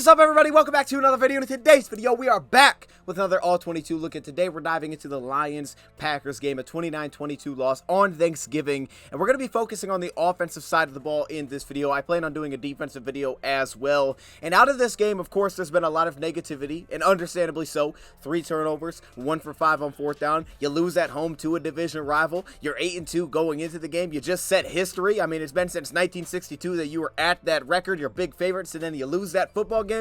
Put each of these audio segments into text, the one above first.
What is up, everybody? Welcome back to another video. In today's video, we are back with another All-22 look. And today, we're diving into the Lions-Packers game, a 29-22 loss on Thanksgiving. And we're going to be focusing on the offensive side of the ball in this video. I plan on doing a defensive video as well. And out of this game, of course, there's been a lot of negativity, and understandably so. 3 turnovers, 1 for 5 on 4th down. You lose at home to a division rival. You're 8-2 going into the game. You just set history. I mean, it's been since 1962 that you were at that record. You're big favorites, and then you lose that football game.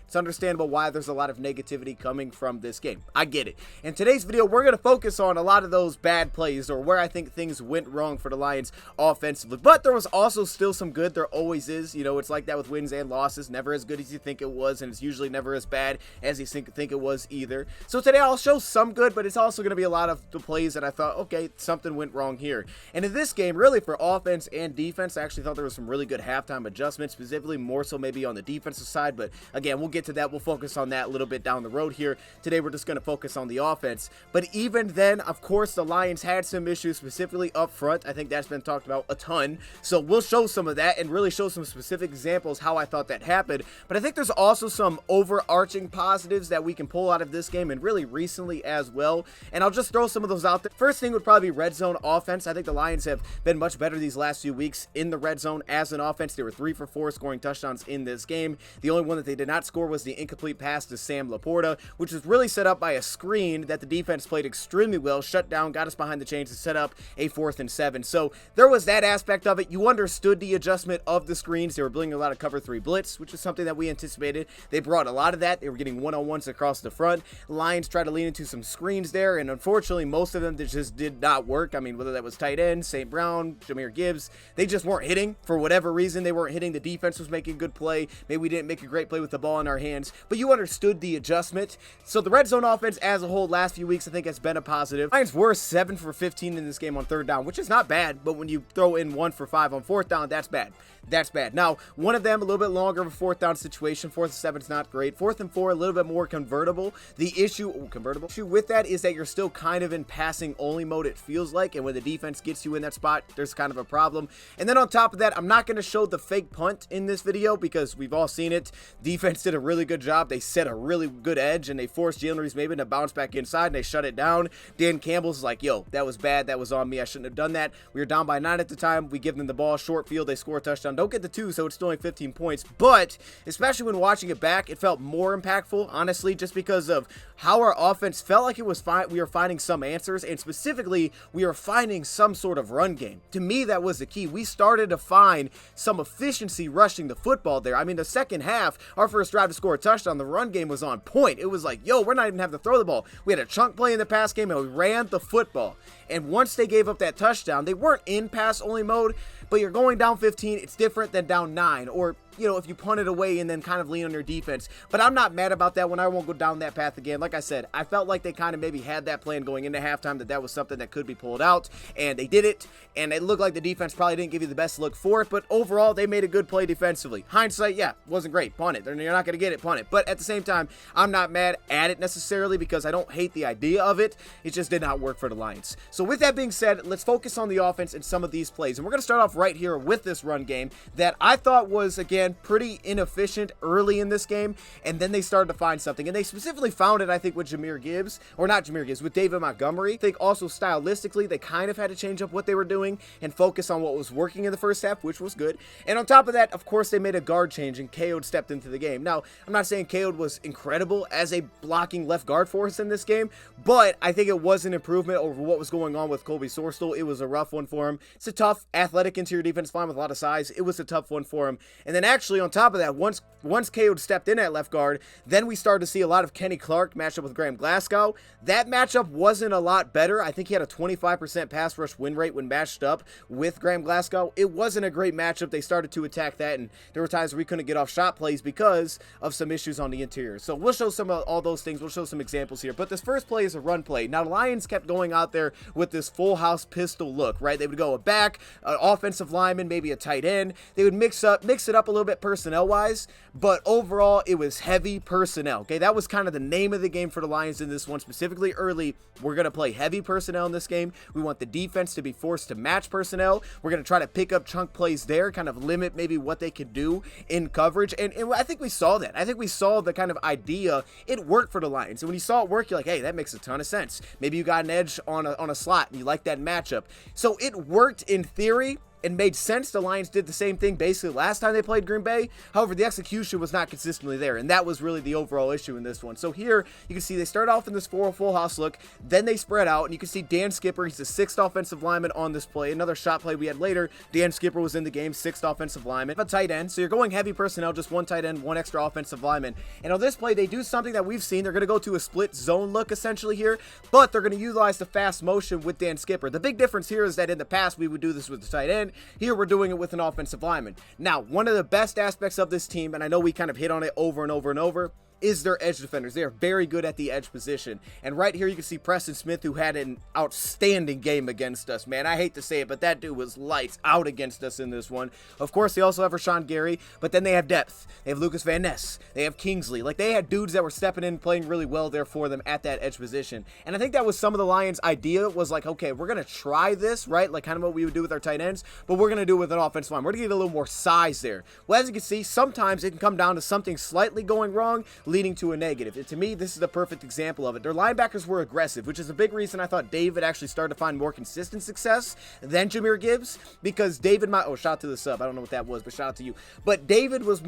It's understandable why there's a lot of negativity coming from this game. I get it. In today's video, we're going to focus on a lot of those bad plays, or where I think things went wrong for the Lions offensively. But there was also still some good. There always is. You know, it's like that with wins and losses. Never as good as you think it was, and it's usually never as bad as you think it was either. So today I'll show some good, but it's also going to be a lot of the plays that I thought, okay, something went wrong here. And in this game, really for offense and defense, I actually thought there was some really good halftime adjustments, specifically more so maybe on the defensive side. But again, we'll get to that. We'll focus on that a little bit down the road here. Today, we're just going to focus on the offense. But even then, of course, the Lions had some issues, specifically up front. I think that's been talked about a ton. So we'll show some of that and really show some specific examples how I thought that happened. But I think there's also some overarching positives that we can pull out of this game, and really recently as well. And I'll just throw some of those out there. First thing would probably be red zone offense. I think the Lions have been much better these last few weeks in the red zone as an offense. They were 3 for 4 scoring touchdowns in this game. The only one that they did not score was the incomplete pass to Sam Laporta, which was really set up by a screen that the defense played extremely well, shut down, got us behind the chains to set up a 4th and 7. So there was that aspect of it. You understood the adjustment of the screens. They were bringing a lot of cover 3 blitz, which is something that we anticipated. They brought a lot of that. They were getting one-on-ones across the front. Lions tried to lean into some screens there, and unfortunately, most of them just did not work. I mean, whether that was tight end, St. Brown, Jahmyr Gibbs, they just weren't hitting. For whatever reason, they weren't hitting. The defense was making a good play. Maybe we didn't make a great play with the ball in our hands, but you understood the adjustment. So the red zone offense as a whole last few weeks, I think, has been a positive. Lions were 7 for 15 in this game on 3rd down, which is not bad, but when you throw in 1 for 5 on 4th down, that's bad. That's bad. Now, one of them, a little bit longer of a 4th down situation. 4th and 7 is not great. 4th and 4, a little bit more convertible. The issue with that is that you're still kind of in passing only mode, it feels like, and when the defense gets you in that spot, there's kind of a problem. And then on top of that, I'm not going to show the fake punt in this video because we've all seen it. Defense did a really good job. They set a really good edge, and they forced Jalen Reeves-Maybin to bounce back inside, and they shut it down. Dan Campbell's like, yo, that was bad. That was on me. I shouldn't have done that. We were down by 9 at the time. We give them the ball, short field. They score a touchdown. Don't get the 2, so it's still only 15 points. But especially when watching it back, it felt more impactful, honestly, just because of how our offense felt like it was fine. We were finding some answers, and specifically, we were finding some sort of run game. To me, that was the key. We started to find some efficiency rushing the football there. I mean, the second half, our first drive to score a touchdown, the run game was on point. It was like, yo, we're not even having to throw the ball. We had a chunk play in the pass game, and we ran the football. And once they gave up that touchdown, they weren't in pass-only mode, but you're going down 15. It's different than down 9, or, you know, if you punt it away and then kind of lean on your defense. But I'm not mad about that one. I won't go down that path again. Like I said, I felt like they kind of maybe had that plan going into halftime, that was something that could be pulled out, and they did it, and it looked like the defense probably didn't give you the best look for it, but overall, they made a good play defensively. Hindsight, yeah, wasn't great. Punt it. You're not going to get it. Punt it. But at the same time, I'm not mad at it necessarily because I don't hate the idea of it. It just did not work for the Lions. So with that being said, let's focus on the offense and some of these plays, and we're going to start off right here with this run game that I thought was, again, pretty inefficient early in this game, and then they started to find something, and they specifically found it, I think, with Jahmyr Gibbs, or not Jahmyr Gibbs, with David Montgomery. I think also stylistically, they kind of had to change up what they were doing and focus on what was working in the first half, which was good. And on top of that, of course, they made a guard change, and K.O. stepped into the game. Now, I'm not saying K.O. was incredible as a blocking left guard for us in this game, but I think it was an improvement over what was going on with Colby Sorstel. It was a rough one for him. It's a tough, athletic interior defense line with a lot of size. It was a tough one for him. And then actually, on top of that, once K.O. stepped in at left guard, then we started to see a lot of Kenny Clark match up with Graham Glasgow. That matchup wasn't a lot better. I think he had a 25% pass rush win rate when matched up with Graham Glasgow. It wasn't a great matchup. They started to attack that, and there were times where we couldn't get off shot plays because of some issues on the interior. So we'll show some of all those things. We'll show some examples here. But this first play is a run play. Now, the Lions kept going out there with this full house pistol look, right? They would go a back, an offensive lineman, maybe a tight end. They would mix it up a little bit personnel-wise, but overall, it was heavy personnel, okay? That was kind of the name of the game for the Lions in this one, specifically early. We're going to play heavy personnel in this game. We want the defense to be forced to match personnel. We're going to try to pick up chunk plays there, kind of limit maybe what they could do in coverage, and I think we saw that. I think we saw the kind of idea. It worked for the Lions, and when you saw it work, you're like, hey, that makes a ton of sense. Maybe you got an edge on a slot, and you like that matchup. So it worked in theory. It made sense. The Lions did the same thing basically last time they played Green Bay. However, the execution was not consistently there, and that was really the overall issue in this one. So here, you can see they start off in this full house look, then they spread out, and you can see Dan Skipper, he's the 6th offensive lineman on this play. Another shot play we had later, Dan Skipper was in the game, 6th offensive lineman. A tight end, so you're going heavy personnel, just one tight end, one extra offensive lineman. And on this play, they do something that we've seen. They're going to go to a split zone look essentially here, but they're going to utilize the fast motion with Dan Skipper. The big difference here is that in the past, we would do this with the tight end. Here, we're doing it with an offensive lineman. Now, one of the best aspects of this team, and I know we kind of hit on it over and over and over, is their edge defenders. They are very good at the edge position. And right here you can see Preston Smith, who had an outstanding game against us, man. I hate to say it, but that dude was lights out against us in this one. Of course, they also have Rashawn Gary, but then they have depth. They have Lucas Van Ness. They have Kingsley. Like, they had dudes that were stepping in, playing really well there for them at that edge position. And I think that was some of the Lions' idea, was like, okay, we're going to try this, right? Like kind of what we would do with our tight ends, but we're going to do it with an offensive line. We're going to give it a little more size there. Well, as you can see, sometimes it can come down to something slightly going wrong, leading to a negative. And to me, this is the perfect example of it. Their linebackers were aggressive, which is a big reason I thought David actually started to find more consistent success than Jahmyr Gibbs, because David shout out to the sub. I don't know what that was, but shout out to you. But David was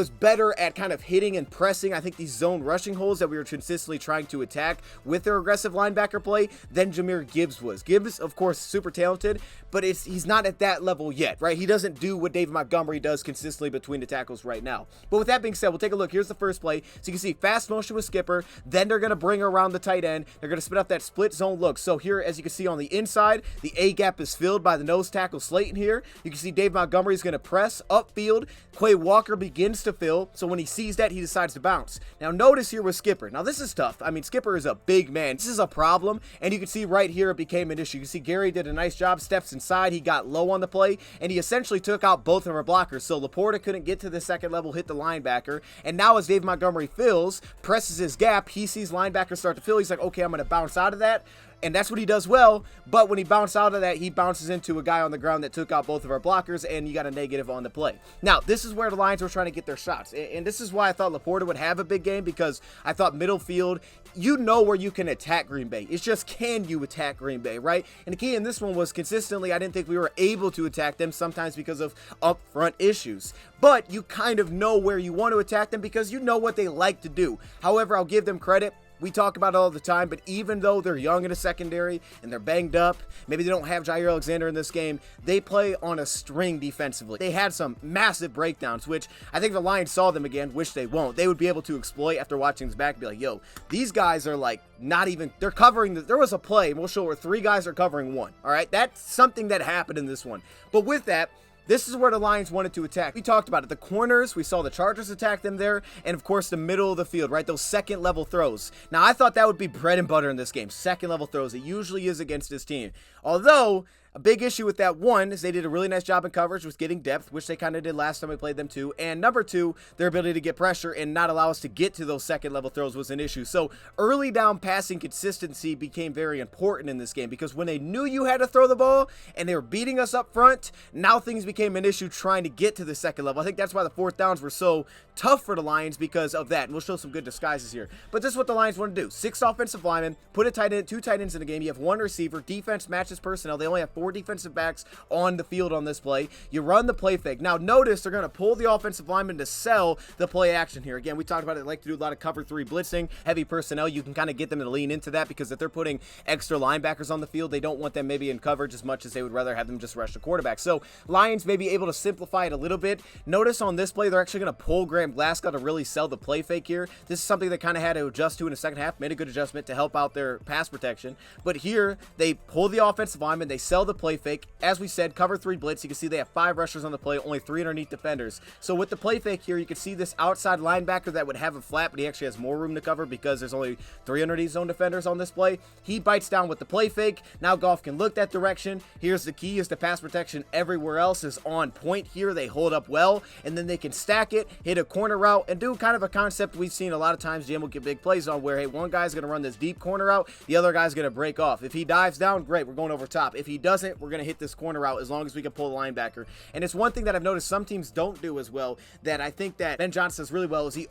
better at kind of hitting and pressing, I think, these zone rushing holes that we were consistently trying to attack with their aggressive linebacker play than Jahmyr Gibbs was. Gibbs, of course, super talented, but he's not at that level yet, right? He doesn't do what David Montgomery does consistently between the tackles right now. But with that being said, we'll take a look. Here's the first play. So you can see fast motion with Skipper. Then they're going to bring around the tight end. They're going to spit up that split zone look. So here, as you can see on the inside, the A gap is filled by the nose tackle Slayton here. You can see Dave Montgomery is going to press upfield. Quay Walker begins to fill. So when he sees that, he decides to bounce. Now notice here with Skipper. Now this is tough. I mean, Skipper is a big man. This is a problem. And you can see right here, it became an issue. You can see Gary did a nice job, steps inside. He got low on the play, and he essentially took out both of our blockers. So Laporta couldn't get to the second level, hit the linebacker. And now as Dave Montgomery fills, presses his gap, he sees linebackers start to fill. He's like, okay, I'm going to bounce out of that. And that's what he does well, but when he bounced out of that, he bounces into a guy on the ground that took out both of our blockers, and you got a negative on the play. Now, this is where the Lions were trying to get their shots, and this is why I thought Laporta would have a big game, because I thought middle field, you know where you can attack Green Bay. It's just, can you attack Green Bay, right? And the key in this one was consistently, I didn't think we were able to attack them, sometimes because of upfront issues. But you kind of know where you want to attack them because you know what they like to do. However, I'll give them credit. We talk about it all the time, but even though they're young in a secondary and they're banged up, maybe they don't have Jair Alexander in this game, they play on a string defensively. They had some massive breakdowns, which I think the Lions saw them again, which they won't. They would be able to exploit after watching this back and be like, yo, these guys are like not even, they're covering, there was a play, and we'll show where 3 guys are covering 1, all right? That's something that happened in this one. But with that, this is where the Lions wanted to attack. We talked about it. The corners, we saw the Chargers attack them there, and of course the middle of the field, right? Those second level throws. Now, I thought that would be bread and butter in this game. Second level throws. It usually is against this team. Although, a big issue with that, one, is they did a really nice job in coverage with getting depth, which they kind of did last time we played them too. And number 2, their ability to get pressure and not allow us to get to those second level throws was an issue. So early down passing consistency became very important in this game, because when they knew you had to throw the ball and they were beating us up front, now things became an issue trying to get to the second level. I think that's why the 4th downs were so tough for the Lions, because of that. And we'll show some good disguises here. But this is what the Lions want to do. 6 offensive linemen, put a tight end, 2 tight ends in the game. You have 1 receiver. Defense matches personnel. They only have 4 defensive backs on the field on this play. You run the play fake. Now notice they're going to pull the offensive lineman to sell the play action here. Again, we talked about it. They like to do a lot of cover 3 blitzing, heavy personnel. You can kind of get them to lean into that, because if they're putting extra linebackers on the field, they don't want them maybe in coverage as much as they would rather have them just rush the quarterback. So Lions may be able to simplify it a little bit. Notice on this play, they're actually going to pull Graham Glasgow to really sell the play fake here. This is something they kind of had to adjust to in the second half. Made a good adjustment to help out their pass protection. But here, they pull the offensive lineman, they sell the the play fake. As we said, cover 3 blitz. You can see they have 5 rushers on the play, only 3 underneath defenders. So with the play fake here, you can see this outside linebacker that would have a flat, but he actually has more room to cover because there's only 3 underneath zone defenders on this play. He bites down with the play fake. Now Goff can look that direction. Here's the key, is the pass protection everywhere else is on point here. They hold up well, and then they can stack it, hit a corner route, and do kind of a concept we've seen a lot of times GM will get big plays on, where, hey, one guy's going to run this deep corner route, the other guy's going to break off. If he dives down, great, we're going over top. If he doesn't, we're going to hit this corner route as long as we can pull the linebacker. And it's one thing that I've noticed some teams don't do as well, that I think that Ben Johnson does really well, is he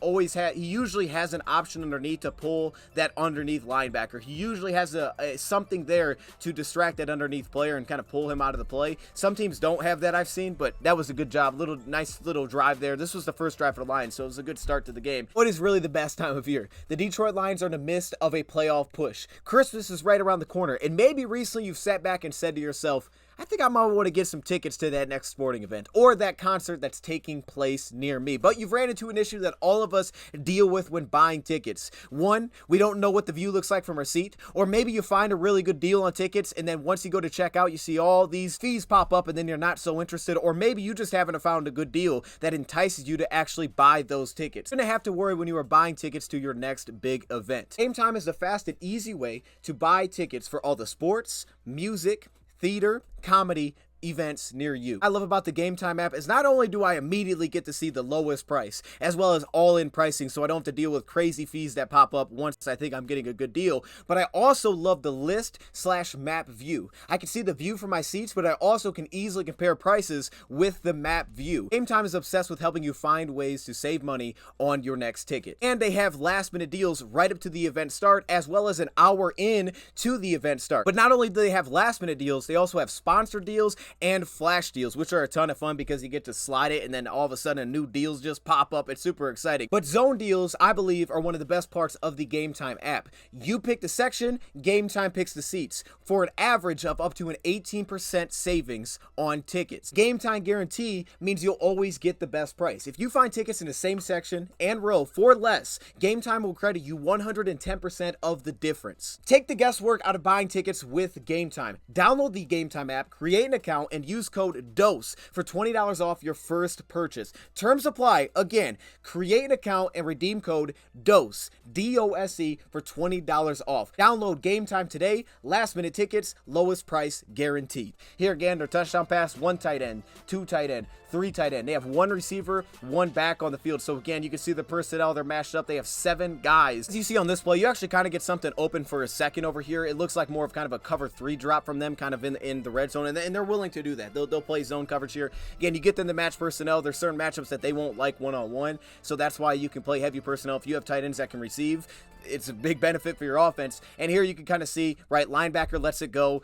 usually has an option underneath to pull that underneath linebacker. He usually has something there to distract that underneath player and kind of pull him out of the play. Some teams don't have that, I've seen, but that was a good job. Nice little drive there. This was the first drive for the Lions, so it was a good start to the game. What is really the best time of year? The Detroit Lions are in the midst of a playoff push. Christmas is right around the corner, and maybe recently you've sat back and said to yourself, I think I might want to get some tickets to that next sporting event or that concert that's taking place near me. But you've ran into an issue that all of us deal with when buying tickets. One, we don't know what the view looks like from our seat, or maybe you find a really good deal on tickets, and then once you go to check out, you see all these fees pop up, and then you're not so interested, or maybe you just haven't found a good deal that entices you to actually buy those tickets. You're going to have to worry when you are buying tickets to your next big event. Game Time is the fast and easy way to buy tickets for all the sports, music, theater, comedy, events near you. What I love about the Game Time app is not only do I immediately get to see the lowest price, as well as all-in pricing, so I don't have to deal with crazy fees that pop up once I think I'm getting a good deal, but I also love the list/map view. I can see the view from my seats, but I also can easily compare prices with the map view. Game Time is obsessed with helping you find ways to save money on your next ticket. And they have last-minute deals right up to the event start, as well as an hour in to the event start. But not only do they have last-minute deals, they also have sponsored deals and flash deals, which are a ton of fun because you get to slide it and then all of a sudden new deals just pop up. It's super exciting. But zone deals, I believe, are one of the best parts of the Game Time app. You pick the section, Game Time picks the seats for an average of up to an 18% savings on tickets. Game Time guarantee means you'll always get the best price. If you find tickets in the same section and row for less, Game Time will credit you 110% of the difference. Take the guesswork out of buying tickets with Game Time. Download the Game Time app, create an account, and use code DOSE for $20 off your first purchase. Terms apply. Again, create an account and redeem code DOSE, D-O-S-E, for $20 off. Download Game Time today. Last minute tickets, lowest price guaranteed. Here again, their touchdown pass, 1 tight end, 2 tight end, 3 tight end. They have 1 receiver, 1 back on the field. So again, you can see the personnel, they're mashed up. They have 7 guys. As you see on this play, you actually kind of get something open for a second over here. It looks like more of kind of a cover 3 drop from them, kind of in the red zone, and they're willing to do that. They'll play zone coverage here. Again, you get them to match personnel. There's certain matchups that they won't like one-on-one, so that's why you can play heavy personnel. If you have tight ends that can receive, it's a big benefit for your offense. And here you can kind of see, right, linebacker lets it go.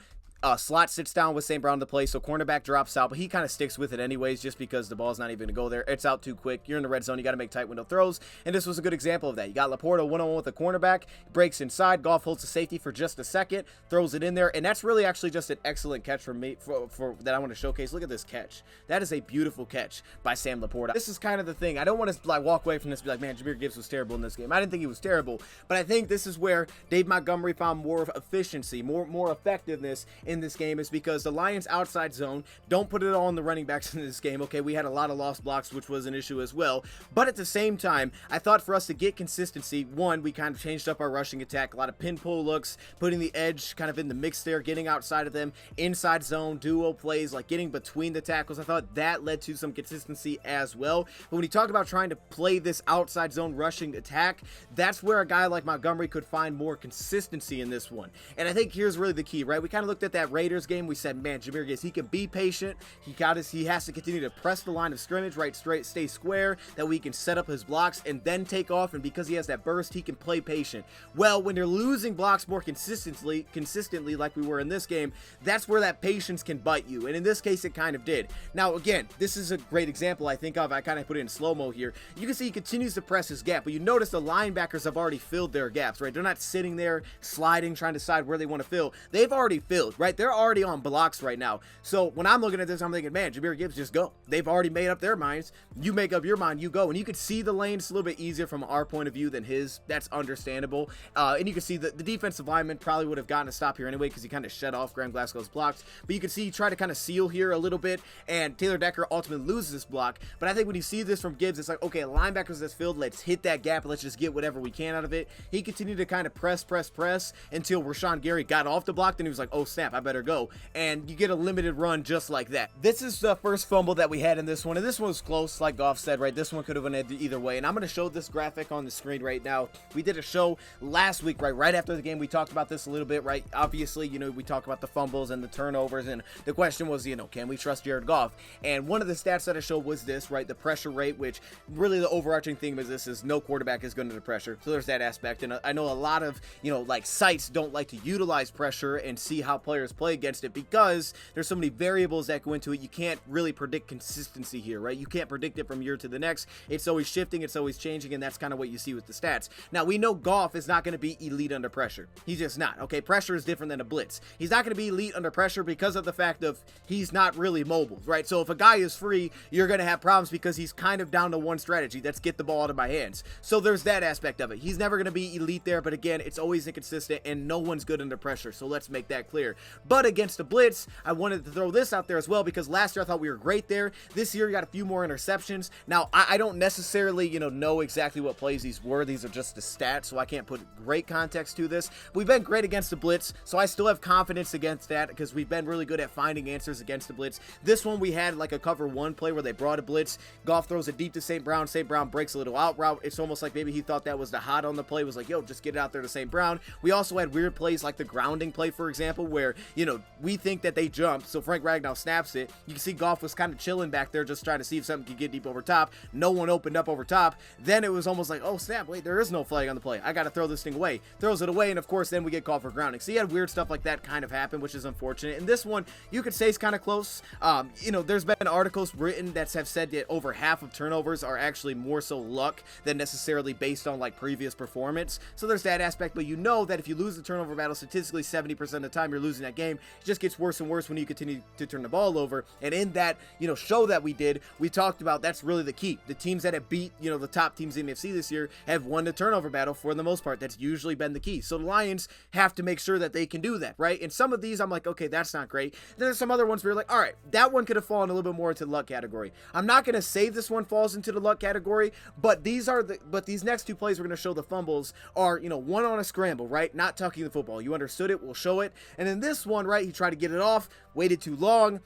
Slot sits down with St. Brown in the play, so cornerback drops out, but he kind of sticks with it anyways just because the ball's not even going to go there. It's out too quick. You're in the red zone. You got to make tight window throws, and this was a good example of that. You got Laporta one-on-one with the cornerback, breaks inside. Goff holds the safety for just a second, throws it in there, and that's really actually just an excellent catch from me for that I want to showcase. Look at this catch. That is a beautiful catch by Sam Laporta. This is kind of the thing. I don't want to like walk away from this and be like, man, Jahmyr Gibbs was terrible in this game. I didn't think he was terrible, but I think this is where Dave Montgomery found more of efficiency, more effectiveness in this game, is because the Lions outside zone, don't put it all on the running backs in this game. Okay, we had a lot of lost blocks, which was an issue as well. But at the same time, I thought for us to get consistency, one, we kind of changed up our rushing attack, a lot of pin pull looks, putting the edge kind of in the mix there, getting outside of them, inside zone, duo plays, like getting between the tackles. I thought that led to some consistency as well. But when you talk about trying to play this outside zone rushing attack, that's where a guy like Montgomery could find more consistency in this one. And I think here's really the key, right? We kind of looked at that Raiders game. We said, man, Jahmyr Gibbs, he can be patient. He has to continue to press the line of scrimmage, right, straight, stay square, that we can set up his blocks and then take off. And because he has that burst, he can play patient. Well, when you're losing blocks more consistently like we were in this game, that's where that patience can bite you. And in this case, it kind of did. Now, again, this is a great example I think of. I kind of put it in slow-mo here. You can see he continues to press his gap, but you notice the linebackers have already filled their gaps, right? They're not sitting there sliding, trying to decide where they want to fill. They've already filled, right? right? They're already on blocks right now. So when I'm looking at this, I'm thinking, man, Jahmyr Gibbs, just go. They've already made up their minds. You make up your mind, you go. And you could see the lanes a little bit easier from our point of view than his. That's understandable. And you can see that the defensive lineman probably would have gotten a stop here anyway because he kind of shut off Graham Glasgow's blocks. But you can see he tried to kind of seal here a little bit, and Taylor Decker ultimately loses this block. But I think when you see this from Gibbs, it's like, okay, linebackers this field, let's hit that gap and let's just get whatever we can out of it. He continued to kind of press until Rashawn Gary got off the block. Then he was like, oh snap, I better go. And you get a limited run just like that. This is the first fumble that we had in this one, and this one was close, like Goff said, right? This one could have went either way. And I'm going to show this graphic on the screen right now. We did a show last week, right after the game. We talked about this a little bit, right? Obviously, you know, we talked about the fumbles and the turnovers, and the question was, you know, can we trust Jared Goff? And one of the stats that I showed was this, right? The pressure rate, which really the overarching theme is this is no quarterback is good under pressure. So there's that aspect. And I know a lot of, you know, like sites don't like to utilize pressure and see how players play against it because there's so many variables that go into it. You can't really predict consistency here, right? You can't predict it from year to the next. It's always shifting, it's always changing, and that's kind of what you see with the stats. Now, we know Goff is not going to be elite under pressure. He's just not, okay? Pressure is different than a blitz. He's not going to be elite under pressure because of the fact of he's not really mobile, right? So if a guy is free, you're going to have problems because he's kind of down to one strategy. That's get the ball out of my hands. So there's that aspect of it. He's never going to be elite there, but again, it's always inconsistent, and no one's good under pressure, so let's make that clear. But against the blitz, I wanted to throw this out there as well because last year I thought we were great there. This year, you got a few more interceptions. Now, I don't necessarily, you know exactly what plays these were. These are just the stats, so I can't put great context to this. We've been great against the blitz, so I still have confidence against that because we've been really good at finding answers against the blitz. This one, we had like a cover one play where they brought a blitz. Goff throws it deep to St. Brown. St. Brown breaks a little out route. It's almost like maybe he thought that was the hot on the play. Was like, yo, just get it out there to St. Brown. We also had weird plays like the grounding play, for example, where, you know, we think that they jumped, so Frank Ragnow snaps it. You can see Goff was kind of chilling back there just trying to see if something could get deep over top. No one opened up over top. Then it was almost like, oh snap, wait, there is no flag on the play. I got to throw this thing away. Throws it away, and of course then we get called for grounding. So you had weird stuff like that kind of happen, which is unfortunate. And this one, you could say is kind of close. You know, there's been articles written that have said that over half of turnovers are actually more so luck than necessarily based on like previous performance. So there's that aspect, but you know that if you lose the turnover battle, statistically 70% of the time you're losing that game. It just gets worse and worse when you continue to turn the ball over. And in that, you know, show that we did, we talked about that's really the key. The teams that have beat, you know, the top teams in the NFC this year have won the turnover battle for the most part. That's usually been the key. So the Lions have to make sure that they can do that, right? And some of these, I'm like, okay, that's not great. Then there's some other ones where you're like, all right, that one could have fallen a little bit more into the luck category. I'm not going to say this one falls into the luck category, but these next two plays we're going to show the fumbles are, you know, one on a scramble, right? Not tucking the football. You understood it. We'll show it. And then this one, right, he tried to get it off, waited too long,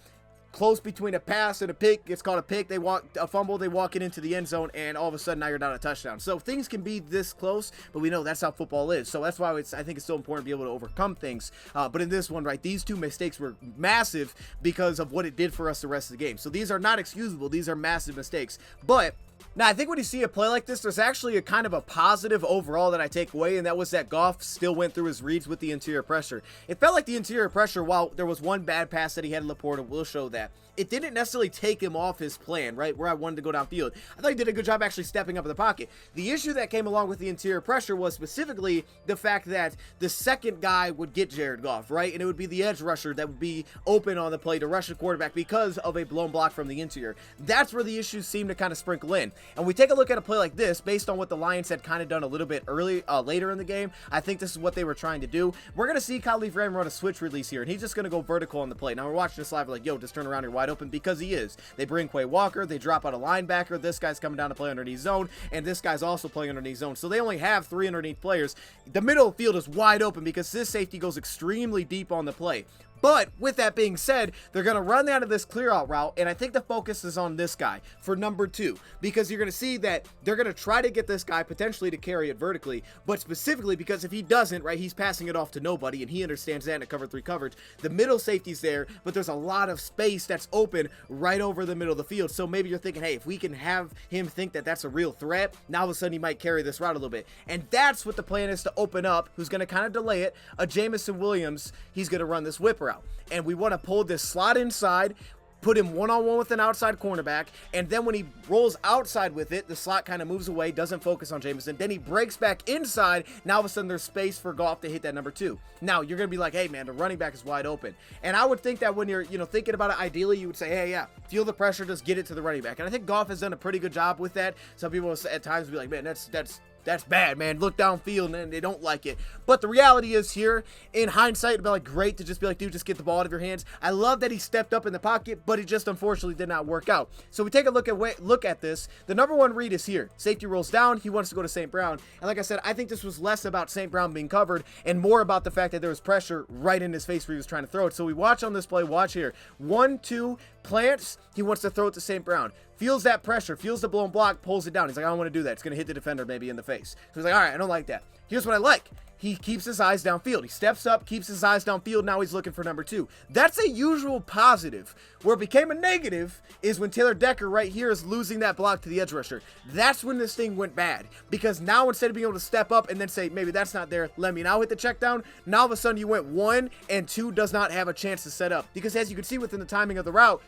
close between a pass and a pick. It's called a pick. A fumble, they walk it into the end zone, and all of a sudden now you're down a touchdown. So things can be this close, but we know that's how football is. So that's why I think it's so important to be able to overcome things. But in this one, right, these two mistakes were massive because of what it did for us the rest of the game. So these are not excusable. These are massive mistakes. But now, I think when you see a play like this, there's actually a kind of a positive overall that I take away, and that was that Goff still went through his reads with the interior pressure. It felt like the interior pressure, while there was one bad pass that he had in Laporta, we'll show that, it didn't necessarily take him off his plan, right, where I wanted to go downfield. I thought he did a good job actually stepping up in the pocket. The issue that came along with the interior pressure was specifically the fact that the second guy would get Jared Goff, right, and it would be the edge rusher that would be open on the play to rush the quarterback because of a blown block from the interior. That's where the issues seem to kind of sprinkle in. And we take a look at a play like this, based on what the Lions had kind of done a little bit later in the game. I think this is what they were trying to do. We're going to see Kyle Ram run a switch release here, and he's just going to go vertical on the play. Now, we're watching this live, we're like, yo, just turn around, you're wide open, because he is. They bring Quay Walker, they drop out a linebacker, this guy's coming down to play underneath zone, and this guy's also playing underneath zone. So they only have 3 underneath players. The middle of the field is wide open because this safety goes extremely deep on the play. But with that being said, they're going to run out of this clear out route, and I think the focus is on this guy for number 2, because you're going to see that they're going to try to get this guy potentially to carry it vertically, but specifically because if he doesn't, right, he's passing it off to nobody, and he understands that in a cover 3 coverage. The middle safety's there, but there's a lot of space that's open right over the middle of the field. So maybe you're thinking, hey, if we can have him think that that's a real threat, now all of a sudden he might carry this route a little bit. And that's what the plan is, to open up, who's going to kind of delay it. A Jamison Williams, he's going to run this whip route. And we want to pull this slot inside. put him one-on-one with an outside cornerback, and then when he rolls outside with it, the slot kind of moves away, doesn't focus on Jameson, then he breaks back inside. Now all of a sudden there's space for Goff to hit that number 2. Now you're going to be like, hey man, the running back is wide open. And I would think that when you're, thinking about it, ideally you would say, hey, yeah, feel the pressure, just get it to the running back. And I think Goff has done a pretty good job with that. Some people at times be like, man, that's bad, man. Look downfield and they don't like it. But the reality is here, in hindsight, it'd be like great to just be like, dude, just get the ball out of your hands. I love that he stepped up in the pocket, but it just unfortunately did not work out. So we take a look at this. The number 1 read is here. Safety rolls down. He wants to go to St. Brown. And like I said, I think this was less about St. Brown being covered and more about the fact that there was pressure right in his face where he was trying to throw it. So we watch on this play. Watch here. 1, 2, plants. He wants to throw it to St. Brown. Feels that pressure, feels the blown block, pulls it down. He's like, I don't want to do that. It's going to hit the defender maybe in the face. So he's like, all right, I don't like that. Here's what I like. He keeps his eyes downfield. He steps up, keeps his eyes downfield. Now he's looking for number 2. That's a usual positive. Where it became a negative is when Taylor Decker right here is losing that block to the edge rusher. That's when this thing went bad. Because now instead of being able to step up and then say, maybe that's not there, let me now hit the check down. Now all of a sudden you went 1 and 2 does not have a chance to set up. Because as you can see within the timing of the route,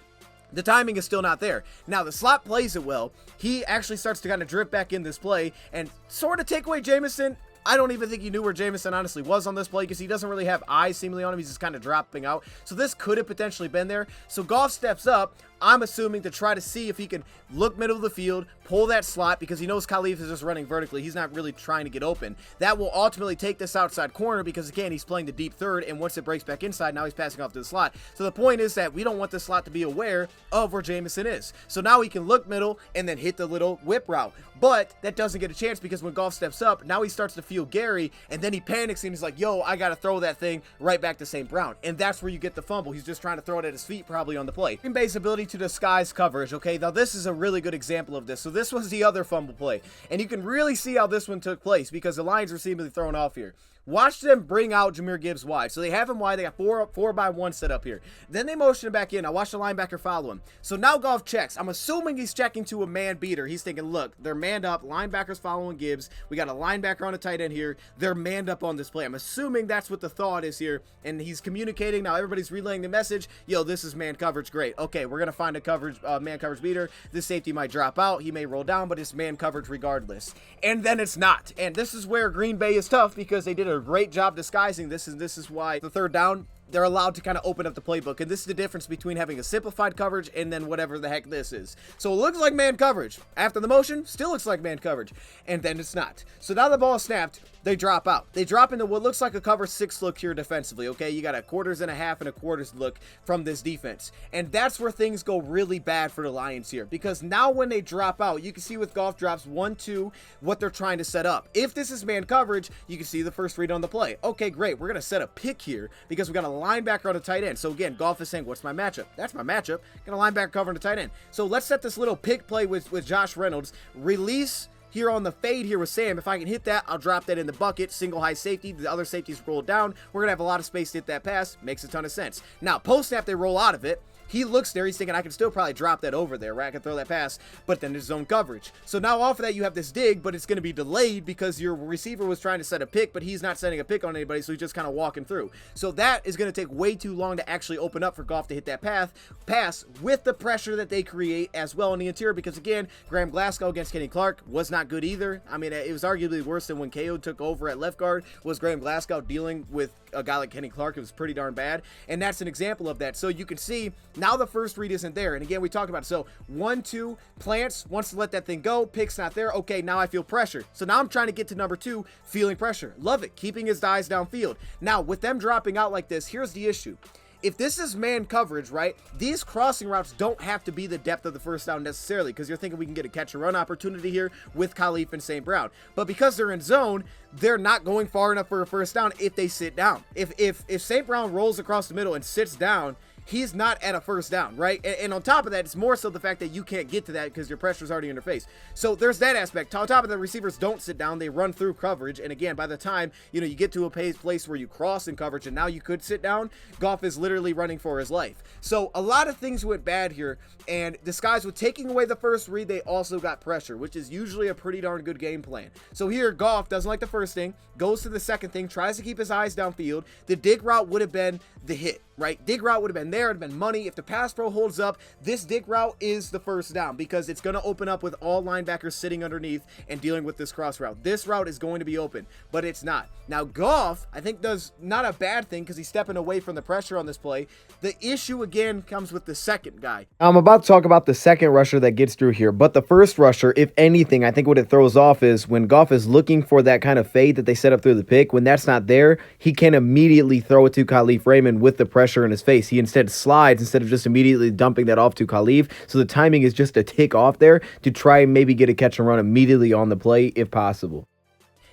the timing is still not there. Now, the slot plays it well. He actually starts to kind of drift back in this play and sort of take away Jameson. I don't even think he knew where Jameson honestly was on this play because he doesn't really have eyes seemingly on him. He's just kind of dropping out. So this could have potentially been there. So Goff steps up, I'm assuming, to try to see if he can look middle of the field, pull that slot because he knows Khalif is just running vertically. He's not really trying to get open. That will ultimately take this outside corner because, again, he's playing the deep third, and once it breaks back inside, now he's passing off to the slot. So the point is that we don't want the slot to be aware of where Jameson is. So now he can look middle and then hit the little whip route. But that doesn't get a chance because when Goff steps up, now he starts to feel Gary, and then he panics and he's like, yo, I got to throw that thing right back to St. Brown. And that's where you get the fumble. He's just trying to throw it at his feet probably on the play. Green Bay's ability to disguise coverage, okay? Now this is a really good example of this. So this was the other fumble play. And you can really see how this one took place because the Lions were seemingly thrown off here. Watch them bring out Jahmyr Gibbs wide. So they have him wide. They got 4-by-1 set up here. Then they motion him back in. Now watch the linebacker follow him. So now Goff checks. I'm assuming he's checking to a man beater. He's thinking, look, they're manned up. Linebackers following Gibbs. We got a linebacker on a tight end here. They're manned up on this play. I'm assuming that's what the thought is here. And he's communicating. Now everybody's relaying the message. Yo, this is man coverage. Great. Okay, we're going to find a man coverage beater. This safety might drop out. He may roll down, but it's man coverage regardless. And then it's not. And this is where Green Bay is tough because they did a great job disguising this, and this is why the third down, they're allowed to kind of open up the playbook. And this is the difference between having a simplified coverage and then whatever the heck this is. So it looks like man coverage. After the motion, still looks like man coverage. And then it's not. So now the ball is snapped, they drop out. They drop into what looks like a cover 6 look here defensively, okay? You got a 1/4 and a quarters look from this defense. And that's where things go really bad for the Lions here. Because now when they drop out, you can see with Goff drops 1-2 what they're trying to set up. If this is man coverage, you can see the first read on the play. Okay, great. We're going to set a pick here because we got a linebacker on a tight end. So again, Goff is saying, what's my matchup? That's my matchup. Got a linebacker covering the tight end. So let's set this little pick play with Josh Reynolds. Release here on the fade here with Sam. If I can hit that, I'll drop that in the bucket. Single high safety. The other safeties roll down. We're going to have a lot of space to hit that pass. Makes a ton of sense. Now, post snap, they roll out of it. He looks there. He's thinking, I can still probably drop that over there, right? I can throw that pass, but then there's zone coverage. So now off of that, you have this dig, but it's going to be delayed because your receiver was trying to set a pick, but he's not setting a pick on anybody, so he's just kind of walking through. So that is going to take way too long to actually open up for Goff to hit that pass with the pressure that they create as well in the interior because, again, Graham Glasgow against Kenny Clark was not good either. I mean, it was arguably worse than when KO took over at left guard was Graham Glasgow dealing with a guy like Kenny Clark. It was pretty darn bad, and that's an example of that. So you can see now the first read isn't there, and again we talked about it. So 1-2 plants, wants to let that thing go, pick's not there. Okay, now I feel pressure, so now I'm trying to get to number 2, feeling pressure. Love it, keeping his eyes downfield. Now with them dropping out like this, here's the issue. If this is man coverage, right, these crossing routes don't have to be the depth of the first down necessarily because you're thinking we can get a catch and run opportunity here with Khalif and St. Brown. But because they're in zone, they're not going far enough for a first down if they sit down. If St. Brown rolls across the middle and sits down, he's not at a first down, right? And on top of that, it's more so the fact that you can't get to that because your pressure's already in your face. So there's that aspect. On top of the receivers don't sit down, they run through coverage. And again, by the time, you get to a place where you cross in coverage and now you could sit down, Goff is literally running for his life. So a lot of things went bad here, and disguised with taking away the first read, they also got pressure, which is usually a pretty darn good game plan. So here, Goff doesn't like the first thing, goes to the second thing, tries to keep his eyes downfield. The dig route would have been the hit, right? Dig route would have been there, it'd have been money. If the pass pro holds up, this dig route is the first down because it's going to open up with all linebackers sitting underneath and dealing with this cross route. This route is going to be open, but it's not. Now, Goff, I think, does not a bad thing because he's stepping away from the pressure on this play. The issue, again, comes with the second guy. I'm about to talk about the second rusher that gets through here, but the first rusher, if anything, I think what it throws off is when Goff is looking for that kind of fade that they set up through the pick, when that's not there, he can immediately throw it to Khalif Raymond with the pressure in his face. He instead slides instead of just immediately dumping that off to Khalif, so the timing is just a tick off there to try and maybe get a catch and run immediately on the play if possible.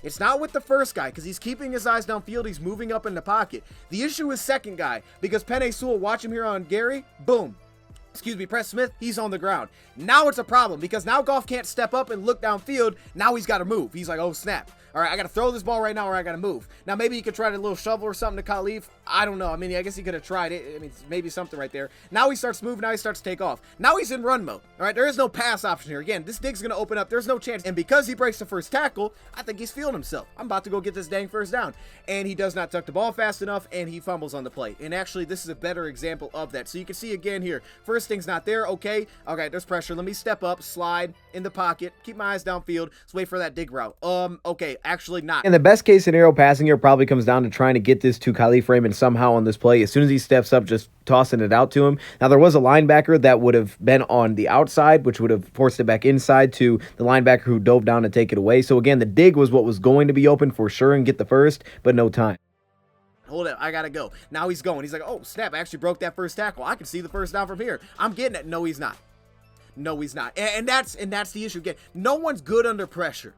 It's not with the first guy because he's keeping his eyes downfield. He's moving up in the pocket. The issue is second guy because Penei Sewell, watch him here on Gary, boom. Press Smith, he's on the ground. Now it's a problem because now Goff can't step up and look downfield. Now he's got to move. He's like, oh, snap. All right, I got to throw this ball right now or I got to move. Now, maybe he could try a little shovel or something to Khalif. I don't know. I mean, I guess he could have tried it. I mean, maybe something right there. Now he starts moving. Now he starts to take off. Now he's in run mode. All right, there is no pass option here. Again, this dig's going to open up. There's no chance. And because he breaks the first tackle, I think he's feeling himself. I'm about to go get this dang first down. And he does not tuck the ball fast enough, and he fumbles on the play. And actually, this is a better example of that. So you can see again here, first thing's not there. Okay, there's pressure. Let me step up, slide in the pocket, keep my eyes downfield. Let's wait for that dig route. Okay, actually not. And the best case scenario passing here probably comes down to trying to get this to Khalif Raymond somehow on this play. As soon as he steps up, just tossing it out to him. Now, there was a linebacker that would have been on the outside, which would have forced it back inside to the linebacker who dove down to take it away. So again, the dig was what was going to be open for sure and get the first, but no time. Hold up, I gotta go. Now he's going. He's like, oh, snap, I actually broke that first tackle. I can see the first down from here. I'm getting it. No, he's not. No, he's not. And that's the issue. Again, no one's good under pressure.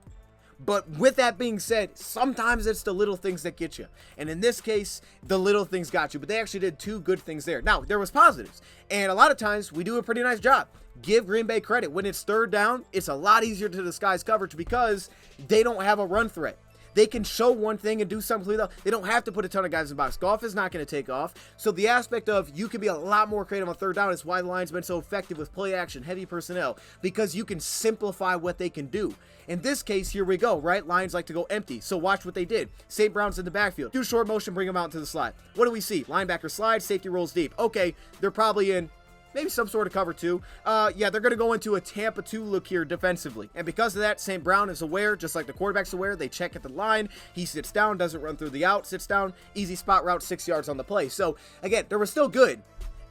But with that being said, sometimes it's the little things that get you. And in this case, the little things got you. But they actually did two good things there. Now, there was positives. And a lot of times, we do a pretty nice job. Give Green Bay credit. When it's third down, it's a lot easier to disguise coverage because they don't have a run threat. They can show one thing and do something else. They don't have to put a ton of guys in the box. Goff is not going to take off. So the aspect of you can be a lot more creative on third down is why the Lions have been so effective with play action, heavy personnel, because you can simplify what they can do. In this case, here we go, right? Lions like to go empty. So watch what they did. St. Brown's in the backfield. Do short motion, bring him out into the slide. What do we see? Linebacker slide, safety rolls deep. Okay, they're probably in maybe some sort of cover two. Yeah, they're going to go into a Tampa 2 look here defensively. And because of that, St. Brown is aware, just like the quarterback's aware. They check at the line. He sits down, doesn't run through the out, sits down, easy spot route, 6 yards on the play. So, again, they were still good.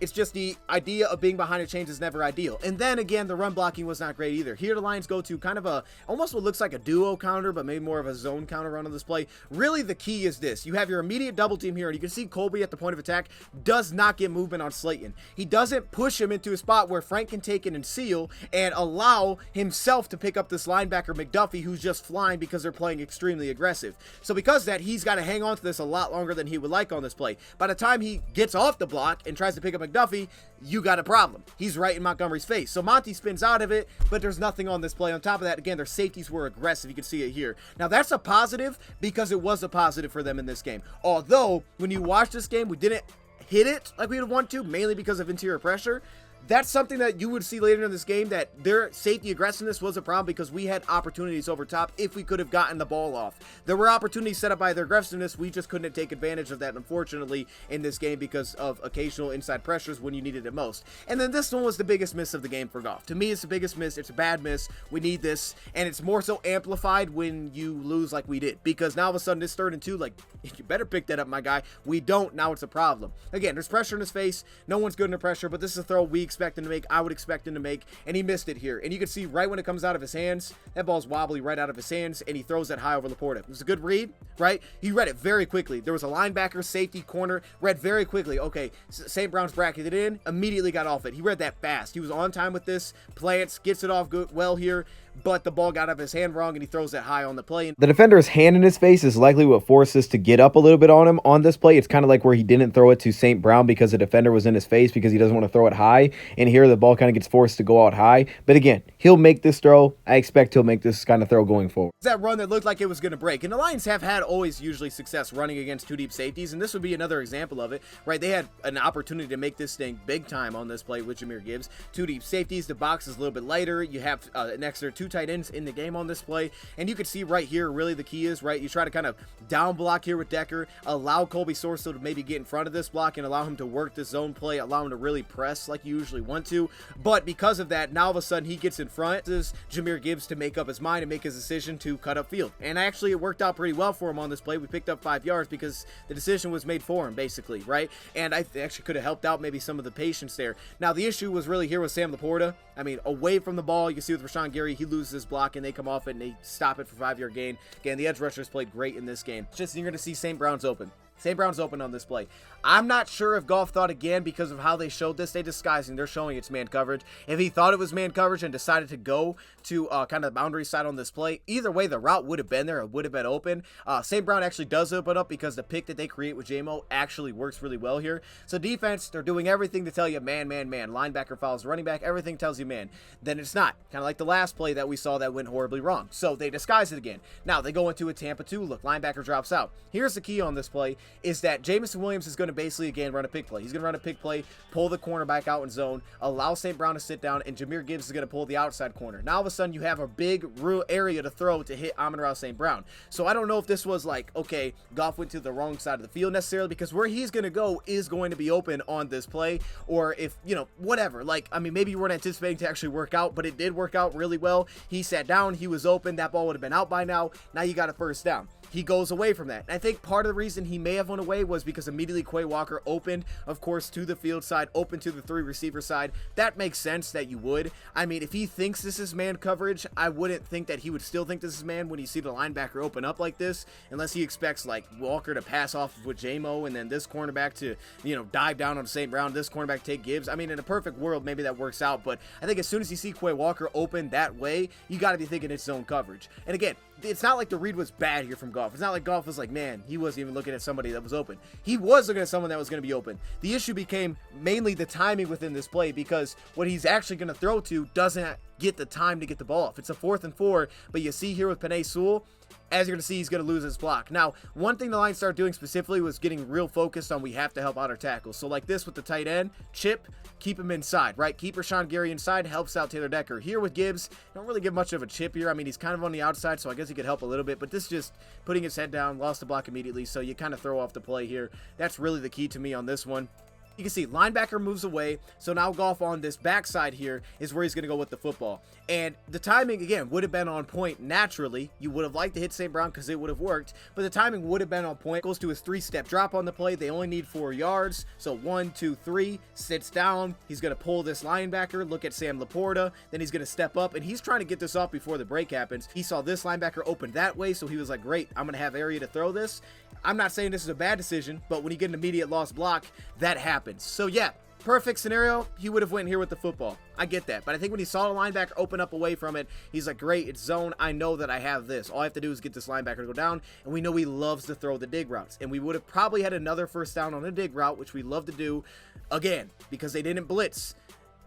It's just the idea of being behind a change is never ideal. And then again, the run blocking was not great either. Here the Lions go to kind of almost what looks like a duo counter, but maybe more of a zone counter run on this play. Really, the key is this. You have your immediate double team here, and you can see Colby at the point of attack does not get movement on Slayton. He doesn't push him into a spot where Frank can take it and seal and allow himself to pick up this linebacker McDuffie who's just flying because they're playing extremely aggressive. So because of that, he's got to hang on to this a lot longer than he would like on this play. By the time he gets off the block and tries to pick up McDuffie, you got a problem. He's right in Montgomery's face. So Monty spins out of it, but there's nothing on this play. On top of that, again, their safeties were aggressive. You can see it here. Now, that's a positive because it was a positive for them in this game. Although, when you watch this game, we didn't hit it like we would want to, mainly because of interior pressure. That's something that you would see later in this game, that their safety aggressiveness was a problem because we had opportunities over top if we could have gotten the ball off. There were opportunities set up by their aggressiveness. We just couldn't take advantage of that, unfortunately, in this game because of occasional inside pressures when you needed it most. And then this one was the biggest miss of the game for Goff. To me, it's the biggest miss. It's a bad miss. We need this. And it's more so amplified when you lose like we did. Because now all of a sudden, this 3rd and 2, like, you better pick that up, my guy. We don't. Now it's a problem. Again, there's pressure in his face. No one's good under pressure, but this is a throw we expect him to make. I would expect him to make, and he missed it here. And you can see right when it comes out of his hands, that ball's wobbly right out of his hands, and he throws that high over Laporta. It was a good read, right? He read it very quickly. There was a linebacker, safety, corner, read very quickly. Okay, St. Brown's bracketed in, immediately got off it. He read that fast. He was on time with this. Plants, gets it off good, well here, but the ball got out of his hand wrong, and he throws that high on the play. The defender's hand in his face is likely what forced us to get up a little bit on him on this play. It's kind of like where he didn't throw it to St. Brown because the defender was in his face because he doesn't want to throw it high. And here the ball kind of gets forced to go out high. But again, he'll make this throw. I expect he'll make this kind of throw going forward. That run that looked like it was going to break. And the Lions have had always usually success running against two deep safeties. And this would be another example of it, right? They had an opportunity to make this thing big time on this play with Jahmyr Gibbs. Two deep safeties. The box is a little bit lighter. You have an extra 2 tight ends in the game on this play, and you can see right here, really the key is, right, you try to kind of down block here with Decker, allow Colby Sorso to maybe get in front of this block and allow him to work the zone play, allow him to really press like you usually want to, but because of that, now all of a sudden he gets in front. This is Jahmyr Gibbs to make up his mind and make his decision to cut upfield, and actually it worked out pretty well for him on this play. We picked up 5 yards because the decision was made for him, basically, right? And I actually could have helped out maybe some of the patience there. Now, the issue was really here with Sam Laporta. I mean, away from the ball, you can see with Rashawn Gary, he loses his block, and they come off it, and they stop it for 5-yard gain. Again, the edge rushers played great in this game. Just you're going to see St. Brown's open. St. Brown's open on this play. I'm not sure if Goff thought again, because of how they showed this, they disguising, they're showing it's man coverage. If he thought it was man coverage and decided to go to kind of the boundary side on this play, either way, the route would have been there. It would have been open. St. Brown actually does open up because the pick that they create with JMO actually works really well here. So defense, they're doing everything to tell you man, man, man. Linebacker follows running back. Everything tells you man. Then it's not. Kind of like the last play that we saw that went horribly wrong. So they disguise it again. Now they go into a Tampa 2 look. Linebacker drops out. Here's the key on this play is that Jameson Williams is going to basically, again, run a pick play. He's going to run a pick play, pull the cornerback out in zone, allow St. Brown to sit down, and Jahmyr Gibbs is going to pull the outside corner. Now, all of a sudden, you have a big real area to throw to hit Amon-Ra St. Brown. So I don't know if this was like, okay, Goff went to the wrong side of the field necessarily, because where he's going to go is going to be open on this play, or if, you know, whatever. Like, I mean, maybe you weren't anticipating to actually work out, but it did work out really well. He sat down, he was open, that ball would have been out by now. Now you got a first down. He goes away from that. And I think part of the reason he may have went away was because immediately Quay Walker opened, of course, to the field side, open to the 3 receiver side. That makes sense that you would. I mean, if he thinks this is man coverage, I wouldn't think that he would still think this is man when you see the linebacker open up like this, unless he expects like Walker to pass off with JMO and then this cornerback to, you know, dive down on St. Brown, this cornerback take Gibbs. I mean, in a perfect world, maybe that works out, but I think as soon as you see Quay Walker open that way, you got to be thinking it's zone coverage. And again, it's not like the read was bad here from Goff. It's not like Goff was like, man, he wasn't even looking at somebody that was open. He was looking at someone that was going to be open. The issue became mainly the timing within this play, because what he's actually going to throw to doesn't get the time to get the ball off. It's a 4th and 4, but you see here with Penei Sewell, as you're going to see, he's going to lose his block. Now, one thing the Lions started doing specifically was getting real focused on we have to help out our tackles. So like this with the tight end, chip, keep him inside, right? Keep Rashawn Gary inside, helps out Taylor Decker. Here with Gibbs, don't really give much of a chip here. I mean, he's kind of on the outside, so I guess he could help a little bit, but this is just putting his head down, lost the block immediately, so you kind of throw off the play here. That's really the key to me on this one. You can see linebacker moves away, so now Goff on this backside here is where he's going to go with the football. And the timing, again, would have been on point naturally. You would have liked to hit St. Brown because it would have worked, but the timing would have been on point. Goes to his 3-step drop on the play. They only need 4 yards, so 1, 2, 3, sits down. He's going to pull this linebacker, look at Sam Laporta, then he's going to step up, and he's trying to get this off before the break happens. He saw this linebacker open that way, so he was like, great, I'm going to have area to throw this. I'm not saying this is a bad decision, but when you get an immediate lost block, that happens. So yeah, perfect scenario, he would have went here with the football. I get that, but I think when he saw the linebacker open up away from it, he's like, great, it's zone. I know that I have this. All I have to do is get this linebacker to go down, and we know he loves to throw the dig routes, and we would have probably had another first down on a dig route, which we love to do, again, because they didn't blitz.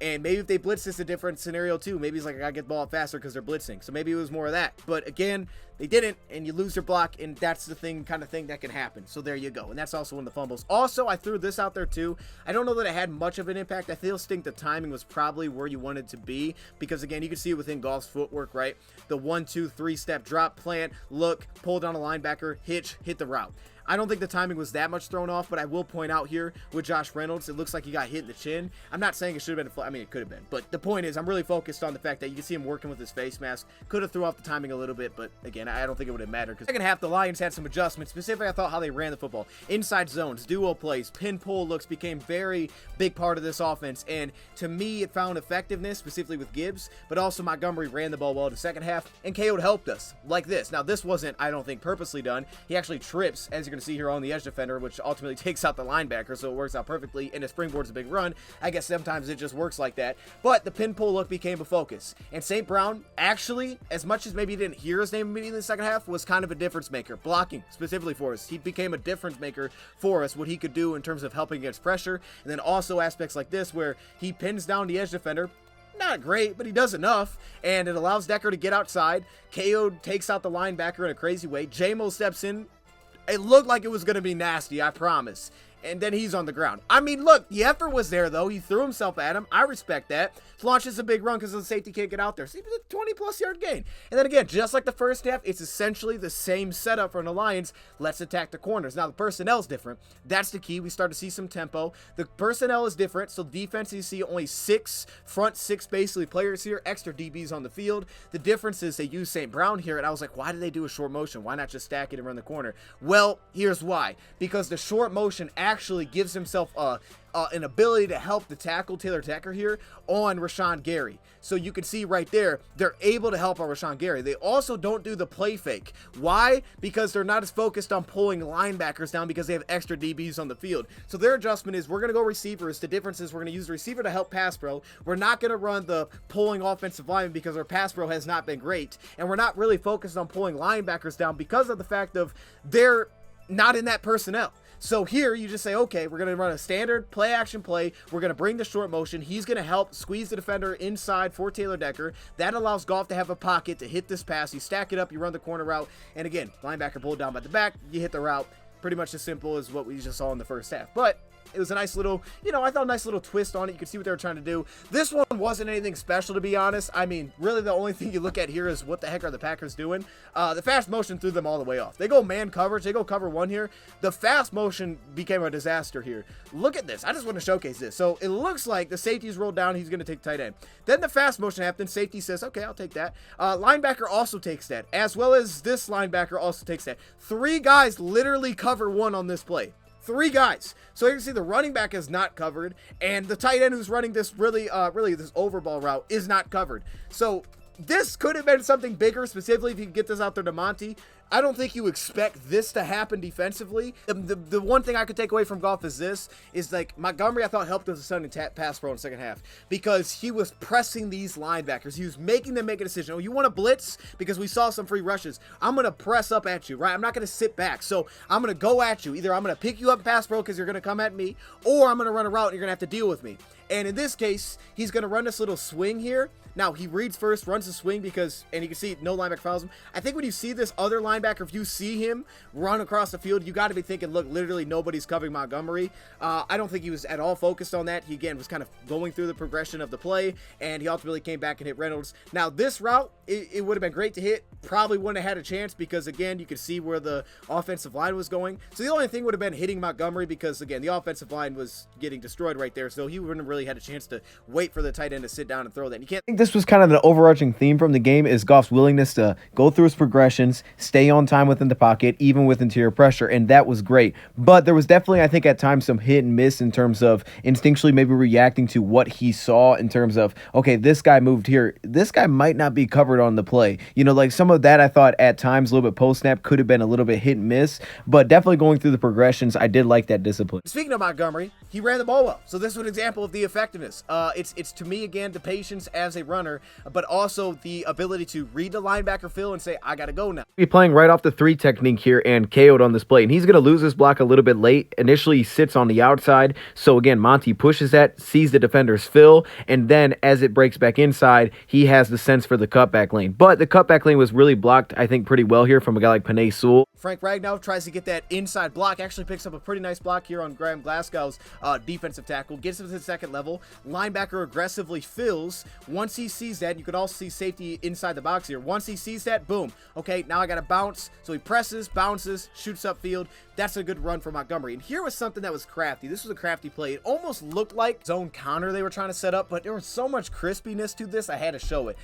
And maybe if they blitz, it's a different scenario too. Maybe he's like, I gotta get the ball faster because they're blitzing. So maybe it was more of that. But again, they didn't, and you lose your block, and that's the kind of thing that can happen. So there you go. And that's also one of the fumbles. Also, I threw this out there too. I don't know that it had much of an impact. I still think the timing was probably where you wanted to be, because again, you can see it within Goff's footwork, right? The 1, 2, 3-step drop, plant, look, pull down a linebacker, hitch, hit the route. I don't think the timing was that much thrown off, but I will point out here with Josh Reynolds, it looks like he got hit in the chin. I'm not saying it should have been, I mean, it could have been, but the point is I'm really focused on the fact that you can see him working with his face mask. Could have threw off the timing a little bit, but again, I don't think it would have mattered, because second half, the Lions had some adjustments. Specifically, I thought how they ran the football. Inside zones, duo plays, pin pull looks became very big part of this offense, and to me, it found effectiveness, specifically with Gibbs, but also Montgomery ran the ball well in the second half, and KO helped us, like this. Now, this wasn't, I don't think, purposely done. He actually trips, as you're going to see here on the edge defender, which ultimately takes out the linebacker, so it works out perfectly, and a springboard's a big run. I guess sometimes it just works like that, but the pin pull look became a focus, and St. Brown, actually, as much as maybe you didn't hear his name immediately in the second half, was kind of a difference maker, blocking specifically for us. He became a difference maker for us, what he could do in terms of helping against pressure, and then also aspects like this, where he pins down the edge defender. Not great, but he does enough, and it allows Decker to get outside. KO takes out the linebacker in a crazy way. JMO steps in. It looked like it was going to be nasty, I promise. and then he's on the ground. I mean, look, the effort was there, though. He threw himself at him. I respect that. Launches a big run because the safety can't get out there. So he was a 20-plus yard gain. And then again, just like the first half, it's essentially the same setup for an Alliance. Let's attack the corners. Now, the personnel is different. That's the key. We start to see some tempo. The personnel is different. So defense, you see only front six basically players here, extra DBs on the field. The difference is they use St. Brown here, and I was like, why did they do a short motion? Why not just stack it and run the corner? Well, here's why. Because the short motion actually gives himself an ability to help the tackle Taylor Decker here on Rashawn Gary. So you can see right there, they're able to help on Rashawn Gary. They also don't do the play fake. Why? Because they're not as focused on pulling linebackers down because they have extra DBs on the field. So their adjustment is we're going to go receivers. The difference is we're going to use the receiver to help pass pro. We're not going to run the pulling offensive lineman because our pass pro has not been great. And we're not really focused on pulling linebackers down because of the fact of they're not in that personnel. So here you just say, okay, we're going to run a standard play action play. We're going to bring the short motion. He's going to help squeeze the defender inside for Taylor Decker. That allows Goff to have a pocket to hit this pass. You stack it up, you run the corner route. And again, linebacker pulled down by the back, you hit the route. Pretty much as simple as what we just saw in the first half. But it was a nice little, I thought a nice little twist on it. You can see what they were trying to do. This one wasn't anything special, to be honest. I mean, really the only thing you look at here is what the heck are the Packers doing? The fast motion threw them all the way off. They go man coverage. They go cover one here. The fast motion became a disaster here. Look at this. I just want to showcase this. So it looks like the safety's rolled down. He's going to take tight end. Then the fast motion happens. Safety says, okay, I'll take that. Linebacker also takes that, as well as this linebacker also takes that. 3 guys literally cover one on this play. 3 guys. So you can see the running back is not covered, and the tight end who's running this really this overball route is not covered. So this could have been something bigger, specifically if you could get this out there to Monty. I don't think you expect this to happen defensively. The one thing I could take away from Goff is like Montgomery, I thought helped with the sudden pass pro in the second half because he was pressing these linebackers. He was making them make a decision. Oh, you want to blitz? Because we saw some free rushes. I'm going to press up at you, right? I'm not going to sit back. So I'm going to go at you. Either I'm going to pick you up pass pro because you're going to come at me, or I'm going to run a route and you're going to have to deal with me. And in this case, he's going to run this little swing here. Now, he reads first, runs the swing because, and you can see no linebacker follows him. I think when you see this other linebacker, if you see him run across the field, you got to be thinking, look, literally nobody's covering Montgomery. I don't think he was at all focused on that. He, again, was kind of going through the progression of the play, and he ultimately came back and hit Reynolds. Now, this route, it would have been great to hit. Probably wouldn't have had a chance because, again, you could see where the offensive line was going. So the only thing would have been hitting Montgomery because, again, the offensive line was getting destroyed right there. So he wouldn't have really had a chance to wait for the tight end to sit down and throw that. And you can't. I think this was kind of the overarching theme from the game is Goff's willingness to go through his progressions, stay on time within the pocket, even with interior pressure, and that was great. But there was definitely, I think, at times some hit and miss in terms of instinctually maybe reacting to what he saw in terms of, okay, this guy moved here. This guy might not be covered on the play. Like some of that I thought at times a little bit post-snap could have been a little bit hit and miss, but definitely going through the progressions, I did like that discipline. Speaking of Montgomery, he ran the ball well. So this was an example of the effectiveness. It's to me, again, the patience as a runner, but also the ability to read the linebacker feel and say, I got to go now. Be playing right off the 3 technique here and KO'd on this play, and he's going to lose his block a little bit late. Initially, he sits on the outside, so again, Monty pushes that, sees the defender's fill, and then as it breaks back inside, he has the sense for the cutback lane. But the cutback lane was really blocked, I think, pretty well here from a guy like Penei Sewell. Frank Ragnow tries to get that inside block, actually picks up a pretty nice block here on Graham Glasgow's defensive tackle, gets him to the second level. Linebacker aggressively fills. Once he sees that, you could also see safety inside the box here. Once he sees that, boom. Okay, now I got to bounce. So he presses, bounces, shoots upfield. That's a good run for Montgomery. And here was something that was crafty. This was a crafty play. It almost looked like zone counter they were trying to set up, but there was so much crispiness to this, I had to show it.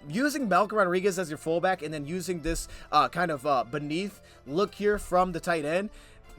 Using Malcolm Rodriguez as your fullback and then using this kind of beneath look here from the tight end,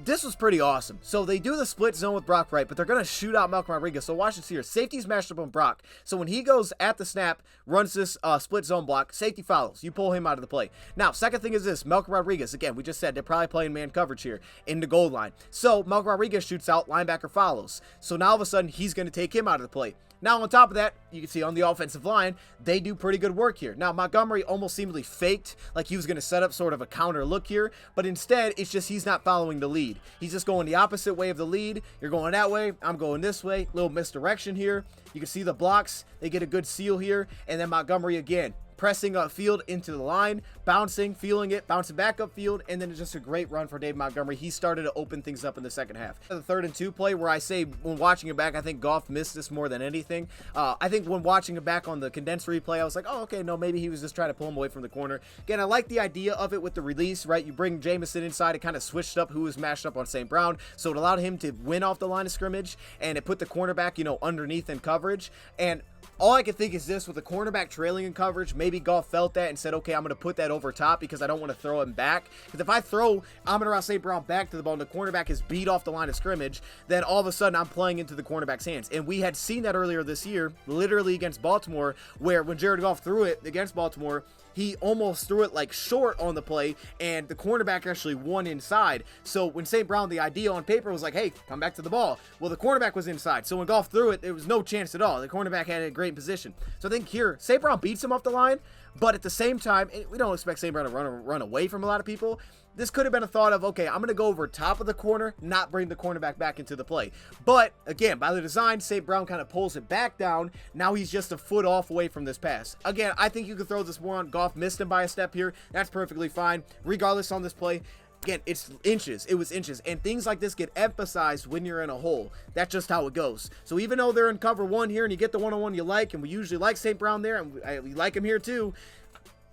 this was pretty awesome. So they do the split zone with Brock Wright, but they're going to shoot out Malcolm Rodriguez. So watch this here. Safety's matched up on Brock. So when he goes at the snap, runs this split zone block, safety follows. You pull him out of the play. Now, second thing is this. Malcolm Rodriguez, again, we just said they're probably playing man coverage here in the goal line. So Malcolm Rodriguez shoots out, linebacker follows. So now all of a sudden, he's going to take him out of the play. Now, on top of that, you can see on the offensive line, they do pretty good work here. Now, Montgomery almost seemingly faked like he was going to set up sort of a counter look here, but instead, it's just he's not following the lead. He's just going the opposite way of the lead. You're going that way. I'm going this way. Little misdirection here. You can see the blocks. They get a good seal here. And then Montgomery again. pressing upfield into the line, bouncing, feeling it, bouncing back upfield, and then it's just a great run for Dave Montgomery. He started to open things up in the second half. The 3rd and 2 play, where I say when watching it back, I think Goff missed this more than anything. I think when watching it back on the condensed replay, I was like, oh, okay, no, maybe he was just trying to pull him away from the corner. Again, I like the idea of it with the release, right? You bring Jamison inside, it kind of switched up who was matched up on St. Brown, so it allowed him to win off the line of scrimmage, and it put the cornerback, underneath in coverage. And all I can think is this, with the cornerback trailing in coverage, maybe Goff felt that and said, okay, I'm going to put that over top because I don't want to throw him back. Because if I throw Amon-Ra St. Brown back to the ball and the cornerback is beat off the line of scrimmage, then all of a sudden I'm playing into the cornerback's hands. And we had seen that earlier this year, literally against Baltimore, where when Jared Goff threw it against Baltimore, he almost threw it like short on the play, and the cornerback actually won inside. So when St. Brown, the idea on paper was like, hey, come back to the ball. Well, the cornerback was inside. So when Goff threw it, there was no chance at all. The cornerback had a great position. So I think here, St. Brown beats him off the line, but at the same time, we don't expect St. Brown to run away from a lot of people. This could have been a thought of, okay, I'm going to go over top of the corner, not bring the cornerback back into the play. But, again, by the design, St. Brown kind of pulls it back down. Now he's just a foot off away from this pass. Again, I think you could throw this more on. Goff missed him by a step here. That's perfectly fine. Regardless on this play, again, it's inches. It was inches. And things like this get emphasized when you're in a hole. That's just how it goes. So even though they're in cover 1 here and you get the one-on-one you like, and we usually like St. Brown there, and we like him here too,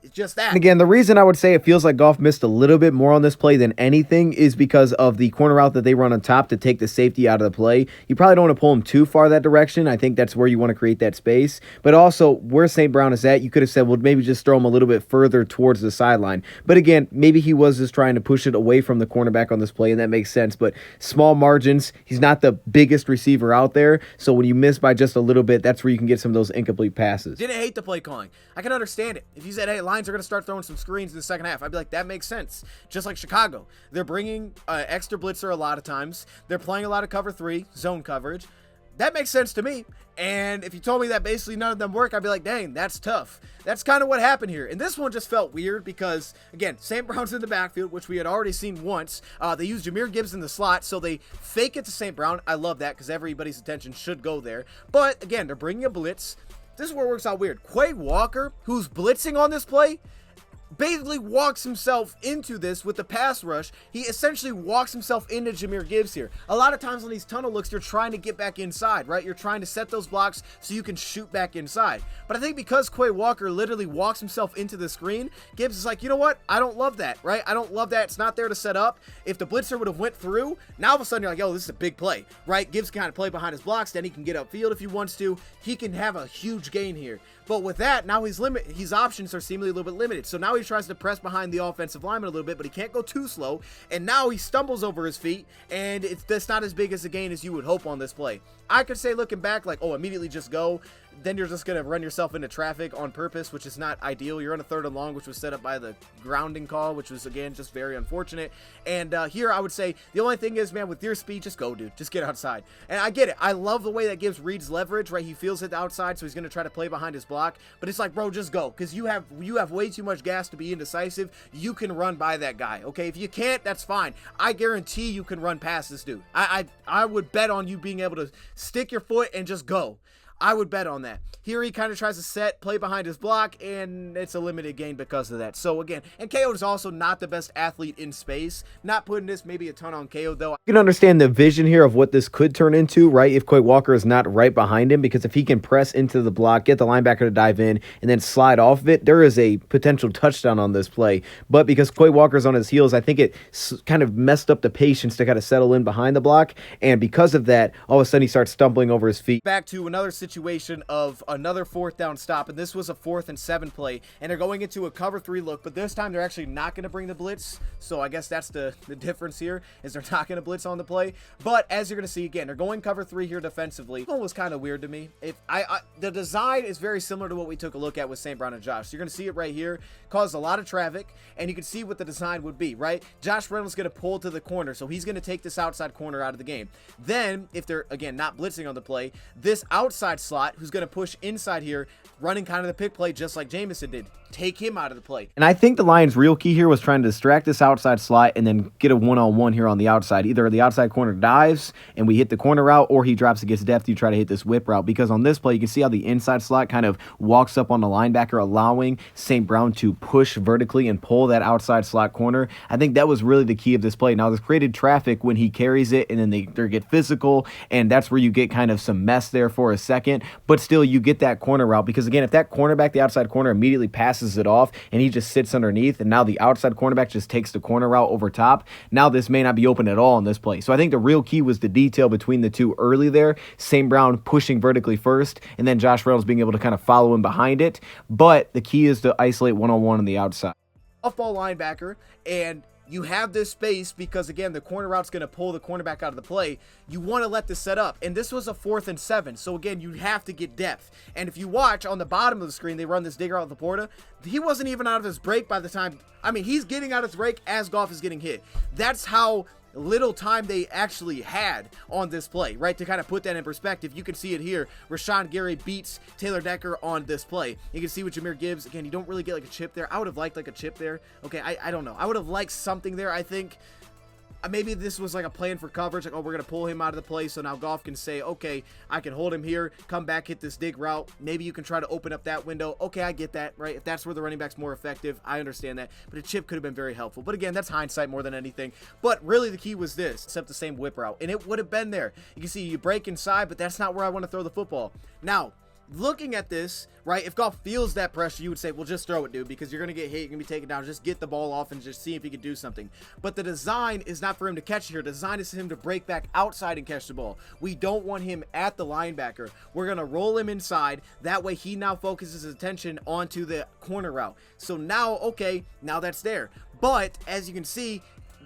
it's just that. And again, the reason I would say it feels like Goff missed a little bit more on this play than anything is because of the corner route that they run on top to take the safety out of the play. You probably don't want to pull him too far that direction. I think that's where you want to create that space. But also, where St. Brown is at, you could have said, well, maybe just throw him a little bit further towards the sideline. But again, maybe he was just trying to push it away from the cornerback on this play, and that makes sense. But small margins, he's not the biggest receiver out there. So when you miss by just a little bit, that's where you can get some of those incomplete passes. Didn't hate the play calling. I can understand it. If you said, hey, Lions are going to start throwing some screens in the second half, I'd be like, that makes sense. Just like Chicago. They're bringing extra blitzer a lot of times. They're playing a lot of cover 3, zone coverage. That makes sense to me. And if you told me that basically none of them work, I'd be like, dang, that's tough. That's kind of what happened here. And this one just felt weird because, again, St. Brown's in the backfield, which we had already seen once. They used Jahmyr Gibbs in the slot, so they fake it to St. Brown. I love that because everybody's attention should go there. But, again, they're bringing a blitz. This is where it works out weird. Quay Walker, who's blitzing on this play, basically walks himself into this with the pass rush. He essentially walks himself into Jahmyr Gibbs here. A lot of times on these tunnel looks, you're trying to get back inside, right? You're trying to set those blocks so you can shoot back inside. But I think because Quay Walker literally walks himself into the screen, Gibbs is like, you know what? I don't love that, right? I don't love that. It's not there to set up. If the blitzer would have went through, now all of a sudden you're like, yo, this is a big play, right? Gibbs can kind of play behind his blocks, then he can get upfield if he wants to. He can have a huge gain here. But with that, now his options are seemingly a little bit limited. So now he tries to press behind the offensive lineman a little bit, but he can't go too slow. And now he stumbles over his feet, and that's not as big as a gain as you would hope on this play. I could say looking back, like, oh, immediately just go. Then you're just going to run yourself into traffic on purpose, which is not ideal. You're on a 3rd and long, which was set up by the grounding call, which was, again, just very unfortunate. And here I would say the only thing is, man, with your speed, just go, dude. Just get outside. And I get it. I love the way that Gibbs reads leverage, right? He feels it outside, so he's going to try to play behind his block. But it's like, bro, just go, because you have way too much gas to be indecisive. You can run by that guy, okay? If you can't, that's fine. I guarantee you can run past this dude. I would bet on you being able to stick your foot and just go. I would bet on that. Here he kind of tries to play behind his block, and it's a limited gain because of that. So again, and KO is also not the best athlete in space. Not putting this maybe a ton on KO though. You can understand the vision here of what this could turn into, right? If Quay Walker is not right behind him, because if he can press into the block, get the linebacker to dive in, and then slide off of it, there is a potential touchdown on this play. But because Quay Walker's on his heels, I think it kind of messed up the patience to kind of settle in behind the block. And because of that, all of a sudden he starts stumbling over his feet. Back to another situation of another 4th down stop, and this was a 4th and 7 play, and they're going into a cover 3 look, but this time they're actually not going to bring the blitz. So I guess that's the difference here, is they're not going to blitz on the play. But as you're going to see, again, they're going cover 3 here defensively. It was kind of weird to me. The design is very similar to what we took a look at with St. Brown and Josh. So you're going to see it right here, caused a lot of traffic, and you can see what the design would be, right? Josh Reynolds going to pull to the corner, so he's going to take this outside corner out of the game. Then, if they're, again, not blitzing on the play, this outside slot who's going to push inside here, running kind of the pick play just like Jamison did. Take him out of the play. And I think the Lions' real key here was trying to distract this outside slot and then get a one-on-one here on the outside. Either the outside corner dives and we hit the corner route, or he drops against depth, you try to hit this whip route. Because on this play, you can see how the inside slot kind of walks up on the linebacker, allowing St. Brown to push vertically and pull that outside slot corner. I think that was really the key of this play. Now, this created traffic when he carries it, and then they get physical, and that's where you get kind of some mess there for a second. But still, you get that corner route. Because, again, if that cornerback, the outside corner, immediately passes it off and he just sits underneath, and now the outside cornerback just takes the corner route over top, now this may not be open at all in this play. So I think the real key was the detail between the two early there. St. Brown pushing vertically first, and then Josh Reynolds being able to kind of follow him behind it. But the key is to isolate one-on-one on the outside. Off-ball linebacker, and you have this space because, again, the corner route's going to pull the cornerback out of the play. You want to let this set up. And this was a 4th and 7. So, again, you have to get depth. And if you watch on the bottom of the screen, they run this dig route with Laporta. He wasn't even out of his break by the time. I mean, he's getting out of his break as Goff is getting hit. That's how little time they actually had on this play, right? To kind of put that in perspective, you can see it here. Rashawn Gary beats Taylor Decker on this play. You can see with Jahmyr Gibbs, again, you don't really get like a chip there. I would have liked like a chip there. Okay, I don't know. I would have liked something there, I think. Maybe this was like a plan for coverage, like, oh, we're going to pull him out of the play, so now Goff can say, okay, I can hold him here, come back, hit this dig route. Maybe you can try to open up that window. Okay, I get that, right? If that's where the running back's more effective, I understand that. But a chip could have been very helpful. But again, that's hindsight more than anything. But really the key was this, except the same whip route. And it would have been there. You can see you break inside, but that's not where I want to throw the football. Now, looking at this, right, if Goff feels that pressure, you would say, well, just throw it, dude, because you're going to get hit, you're going to be taken down. Just get the ball off and just see if he can do something. But the design is not for him to catch it here. The design is for him to break back outside and catch the ball. We don't want him at the linebacker. We're going to roll him inside. That way he now focuses his attention onto the corner route. So now, okay, now that's there. But as you can see,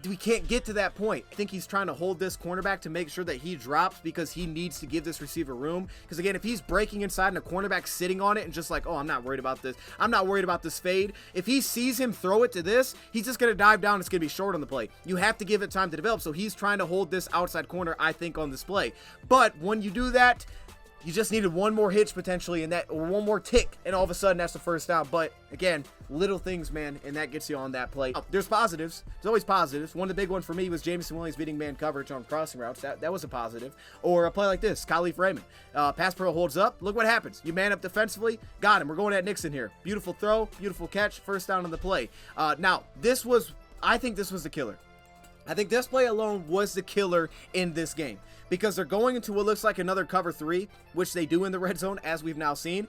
we can't get to that point. I think he's trying to hold this cornerback to make sure that he drops because he needs to give this receiver room. Because again, if he's breaking inside and a cornerback sitting on it and just like, oh, I'm not worried about this. I'm not worried about this fade. If he sees him throw it to this, he's just going to dive down. It's going to be short on the play. You have to give it time to develop. So he's trying to hold this outside corner, I think, on this play. But when you do that, you just needed one more hitch potentially, and that, or one more tick, and all of a sudden that's the first down. But again, little things, man, and that gets you on that play. There's positives. There's always positives. One of the big ones for me was Jameson Williams beating man coverage on crossing routes. That was a positive. Or a play like this, Khalif Raymond. Pass pro holds up. Look what happens. You man up defensively. Got him. We're going at Nixon here. Beautiful throw. Beautiful catch. First down on the play. Now, I think this was the killer. I think this play alone was the killer in this game because they're going into what looks like another cover 3, which they do in the red zone, as we've now seen.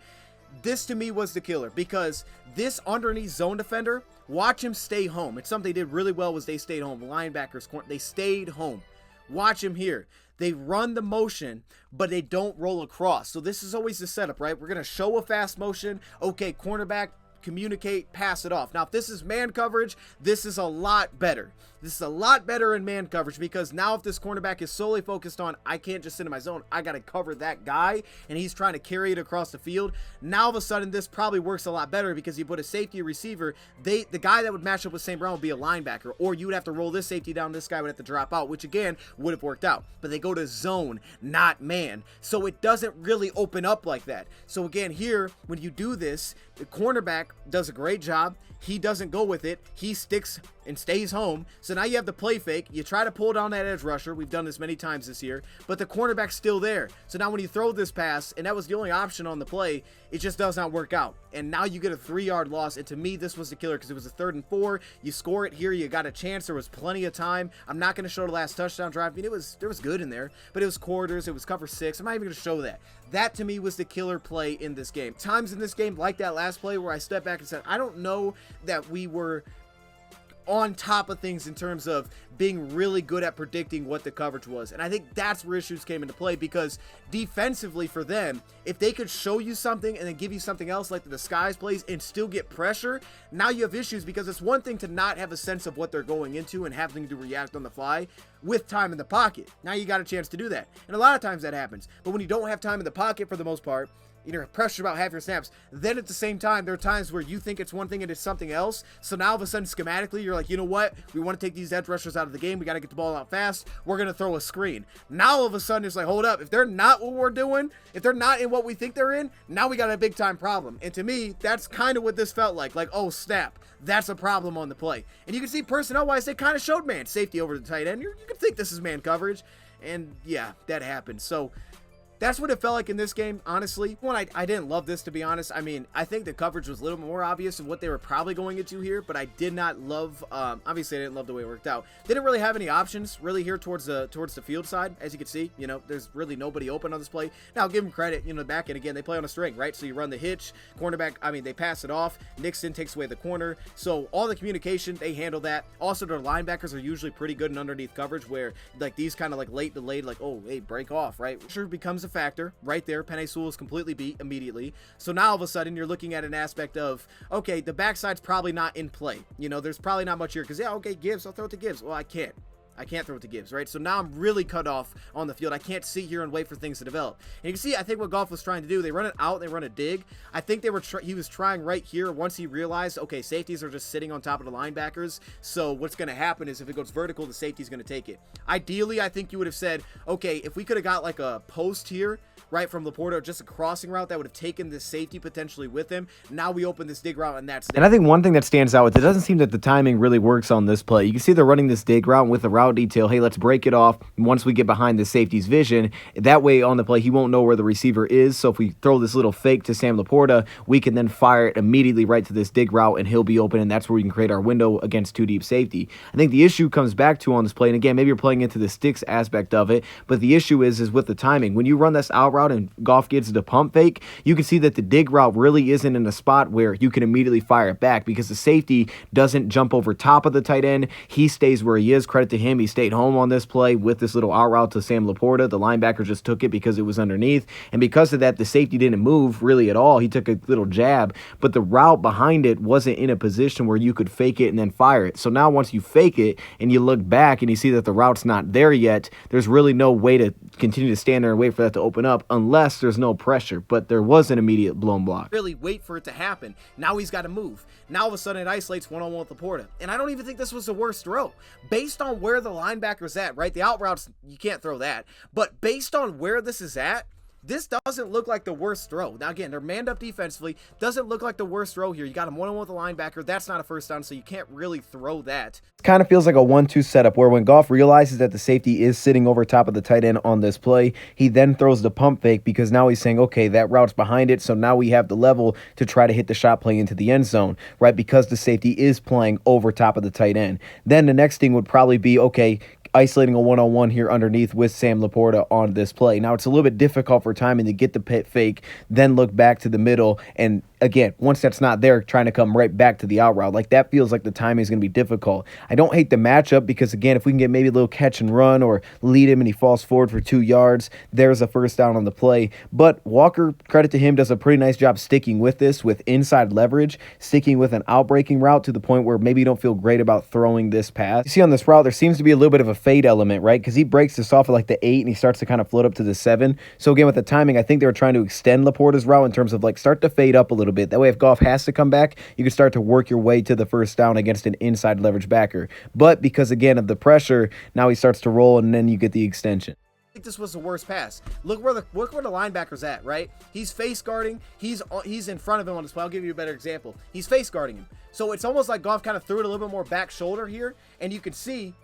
This to me was the killer because this underneath zone defender, watch him stay home. It's something they did really well was they stayed home. Linebackers, they stayed home. Watch him here. They run the motion, but they don't roll across. So this is always the setup, right? We're going to show a fast motion. Okay, cornerback, communicate, pass it off. Now, if this is man coverage, this is a lot better. This is a lot better in man coverage because now if this cornerback is solely focused on, I can't just sit in my zone, I got to cover that guy, and he's trying to carry it across the field. Now, all of a sudden, this probably works a lot better because you put a safety receiver, the guy that would match up with St. Brown would be a linebacker, or you would have to roll this safety down, this guy would have to drop out, which again, would have worked out. But they go to zone, not man. So it doesn't really open up like that. So again, here, when you do this, the cornerback does a great job. He doesn't go with it. He sticks and stays home. So now you have the play fake. You try to pull down that edge rusher. We've done this many times this year. But the cornerback's still there. So now when you throw this pass, and that was the only option on the play, it just does not work out. And now you get a 3-yard loss. And to me, this was the killer because it was a 3rd and 4. You score it here. You got a chance. There was plenty of time. I'm not going to show the last touchdown drive. I mean, there was good in there. But it was quarters. It was cover 6. I'm not even going to show that. That to me was the killer play in this game. Times in this game, like that last play where I stepped back and said, I don't know that we were on top of things in terms of being really good at predicting what the coverage was. And I think that's where issues came into play because defensively for them, if they could show you something and then give you something else like the disguise plays and still get pressure, now you have issues because it's one thing to not have a sense of what they're going into and having to react on the fly with time in the pocket. Now you got a chance to do that. And a lot of times that happens. But when you don't have time in the pocket for the most part, you're pressured about half your snaps. Then at the same time, there are times where you think it's one thing and it's something else. So now all of a sudden, schematically, you're like, you know what? We want to take these edge rushers out of the game. We got to get the ball out fast. We're going to throw a screen. Now all of a sudden, it's like, hold up. If they're not what we're doing, if they're not in what we think they're in, now we got a big time problem. And to me, that's kind of what this felt like. Like, oh, snap. That's a problem on the play. And you can see personnel-wise, they kind of showed man safety over the tight end. You can think this is man coverage. And yeah, that happened. So that's what it felt like in this game, honestly. I didn't love this, to be honest. I mean, I think the coverage was a little more obvious of what they were probably going into here, but I did not love, obviously I didn't love the way it worked out. They didn't really have any options really here towards the field side. As you can see, you know, there's really nobody open on this play. Now, I'll give them credit, you know, back end again, they play on a string, right? So you run the hitch, cornerback, I mean, they pass it off, Nixon takes away the corner. So all the communication, they handle that. Also, their linebackers are usually pretty good in underneath coverage where, like, these kind of, like, late delayed, like, oh, hey, break off, right? Sure becomes a factor right there. Penei Sewell is completely beat immediately. So now all of a sudden you're looking at an aspect of, okay, the backside's probably not in play. You know, there's probably not much here because, yeah, okay, Gibbs, I'll throw it to Gibbs. Well, I can't throw it to Gibbs, right? So now I'm really cut off on the field. I can't sit here and wait for things to develop. And you can see, I think what Goff was trying to do, they run it out, they run a dig. I think he was trying right here once he realized, okay, safeties are just sitting on top of the linebackers. So what's going to happen is if it goes vertical, the safety's going to take it. Ideally, I think you would have said, okay, if we could have got like a post here, right, from Laporta, just a crossing route that would have taken this safety potentially with him. Now we open this dig route, and that's it. And I think one thing that stands out with it doesn't seem that the timing really works on this play. You can see they're running this dig route with the route detail. Hey, let's break it off once we get behind the safety's vision. That way on the play, he won't know where the receiver is. So if we throw this little fake to Sam Laporta, we can then fire it immediately right to this dig route, and he'll be open, and that's where we can create our window against two deep safety. I think the issue comes back to on this play, and again, maybe you're playing into the sticks aspect of it, but the issue is with the timing. When you run this out route and Goff gets the pump fake, you can see that the dig route really isn't in a spot where you can immediately fire it back because the safety doesn't jump over top of the tight end. He stays where he is. Credit to him. He stayed home on this play with this little out route to Sam Laporta. The linebacker just took it because it was underneath. And because of that, the safety didn't move really at all. He took a little jab, but the route behind it wasn't in a position where you could fake it and then fire it. So now once you fake it and you look back and you see that the route's not there yet, there's really no way to continue to stand there and wait for that to open up unless there's no pressure, but there was an immediate blown block. Really wait for it to happen. Now he's got to move. Now all of a sudden it isolates one-on-one with Laporta. And I don't even think this was the worst throw. Based on where the linebacker's at, right? The out routes, you can't throw that. But based on where this is at, this doesn't look like the worst throw. Now, again, they're manned up defensively. Doesn't look like the worst throw here. You got him one-on-one with the linebacker. That's not a first down, so you can't really throw that. Kind of feels like a 1-2 setup where when Goff realizes that the safety is sitting over top of the tight end on this play, he then throws the pump fake because now he's saying, okay, that route's behind it, so now we have the level to try to hit the shot play into the end zone, right? Because the safety is playing over top of the tight end. Then the next thing would probably be, okay, isolating a one-on-one here underneath with Sam Laporta on this play. Now, it's a little bit difficult for timing to get the pit fake, then look back to the middle, and again, once that's not there, trying to come right back to the out route. Like, that feels like the timing is going to be difficult. I don't hate the matchup because, again, if we can get maybe a little catch and run or lead him and he falls forward for 2 yards, there's a first down on the play. But Walker, credit to him, does a pretty nice job sticking with this, with inside leverage, sticking with an out-breaking route to the point where maybe you don't feel great about throwing this pass. You see on this route, there seems to be a little bit of a fade element, right? Because he breaks this off at like the 8 and he starts to kind of float up to the 7. So again, with the timing, I think they were trying to extend Laporta's route in terms of like start to fade up a little bit. That way, if Goff has to come back, you can start to work your way to the first down against an inside leverage backer. But because, again, of the pressure, now he starts to roll and then you get the extension. I think this was the worst pass. Look where the linebacker's at, right? He's face guarding. He's in front of him on this play. I'll give you a better example. He's face guarding him. So it's almost like Goff kind of threw it a little bit more back shoulder here, and you can see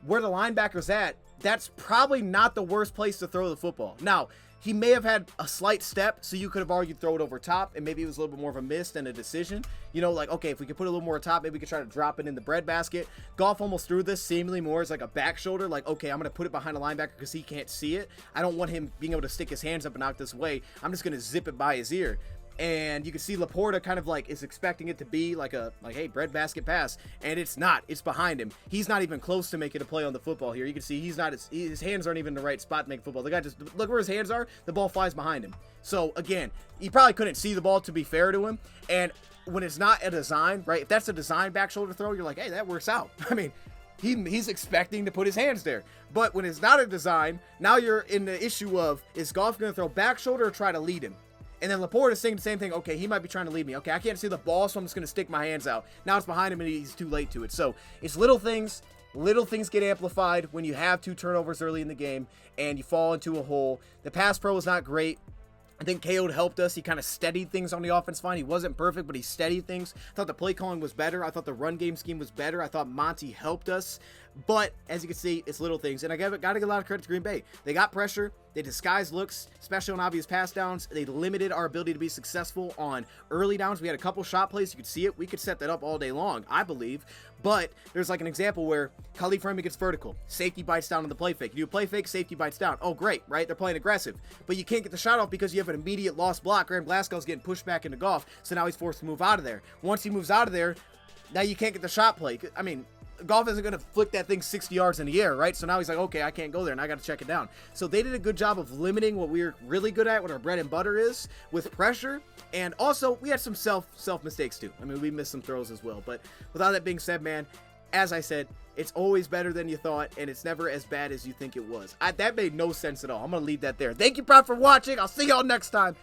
where the linebacker's at. That's probably not the worst place to throw the football. Now, he may have had a slight step, so you could have argued throw it over top, and maybe it was a little bit more of a miss than a decision. You know, like, okay, if we could put a little more top, maybe we could try to drop it in the breadbasket. Goff almost threw this seemingly more as like a back shoulder, like, okay, I'm going to put it behind a linebacker because he can't see it. I don't want him being able to stick his hands up and knock this away. I'm just going to zip it by his ear. And you can see Laporta kind of like is expecting it to be like hey, breadbasket pass, and it's not. It's behind him. He's not even close to making a play on the football here. You can see he's not. His hands aren't even in the right spot to make football. The guy just look where his hands are. The ball flies behind him. So again, he probably couldn't see the ball, to be fair to him. And when it's not a design, right? If that's a design back shoulder throw, you're like, hey, that works out. I mean, he's expecting to put his hands there. But when it's not a design, now you're in the issue of, is Goff going to throw back shoulder or try to lead him? And then Laporte is saying the same thing. Okay, he might be trying to lead me. Okay, I can't see the ball, so I'm just going to stick my hands out. Now it's behind him, and he's too late to it. So it's little things. Little things get amplified when you have 2 turnovers early in the game and you fall into a hole. The pass pro was not great. I think KO helped us. He kind of steadied things on the offense fine. He wasn't perfect, but he steadied things. I thought the play calling was better. I thought the run game scheme was better. I thought Monty helped us. But as you can see, it's little things. And I got to give a lot of credit to Green Bay. They got pressure. They disguised looks, especially on obvious pass downs. They limited our ability to be successful on early downs. We had a couple shot plays. You could see it. We could set that up all day long, I believe. But there's like an example where Khalif Raymond gets vertical. Safety bites down on the play fake. You do a play fake, safety bites down. Oh, great, right? They're playing aggressive. But you can't get the shot off because you have an immediate lost block. Graham Glasgow's getting pushed back into Goff, so now he's forced to move out of there. Once he moves out of there, now you can't get the shot play. I mean, Goff isn't going to flick that thing 60 yards in the air, right? So now he's like, okay, I can't go there, and I got to check it down. So they did a good job of limiting what we're really good at, what our bread and butter is, with pressure. And also, we had some self mistakes too. I mean, we missed some throws as well. But without that being said, man, as I said, it's always better than you thought, and it's never as bad as you think it was. That made no sense at all. I'm going to leave that there. Thank you, Prop, for watching. I'll see y'all next time.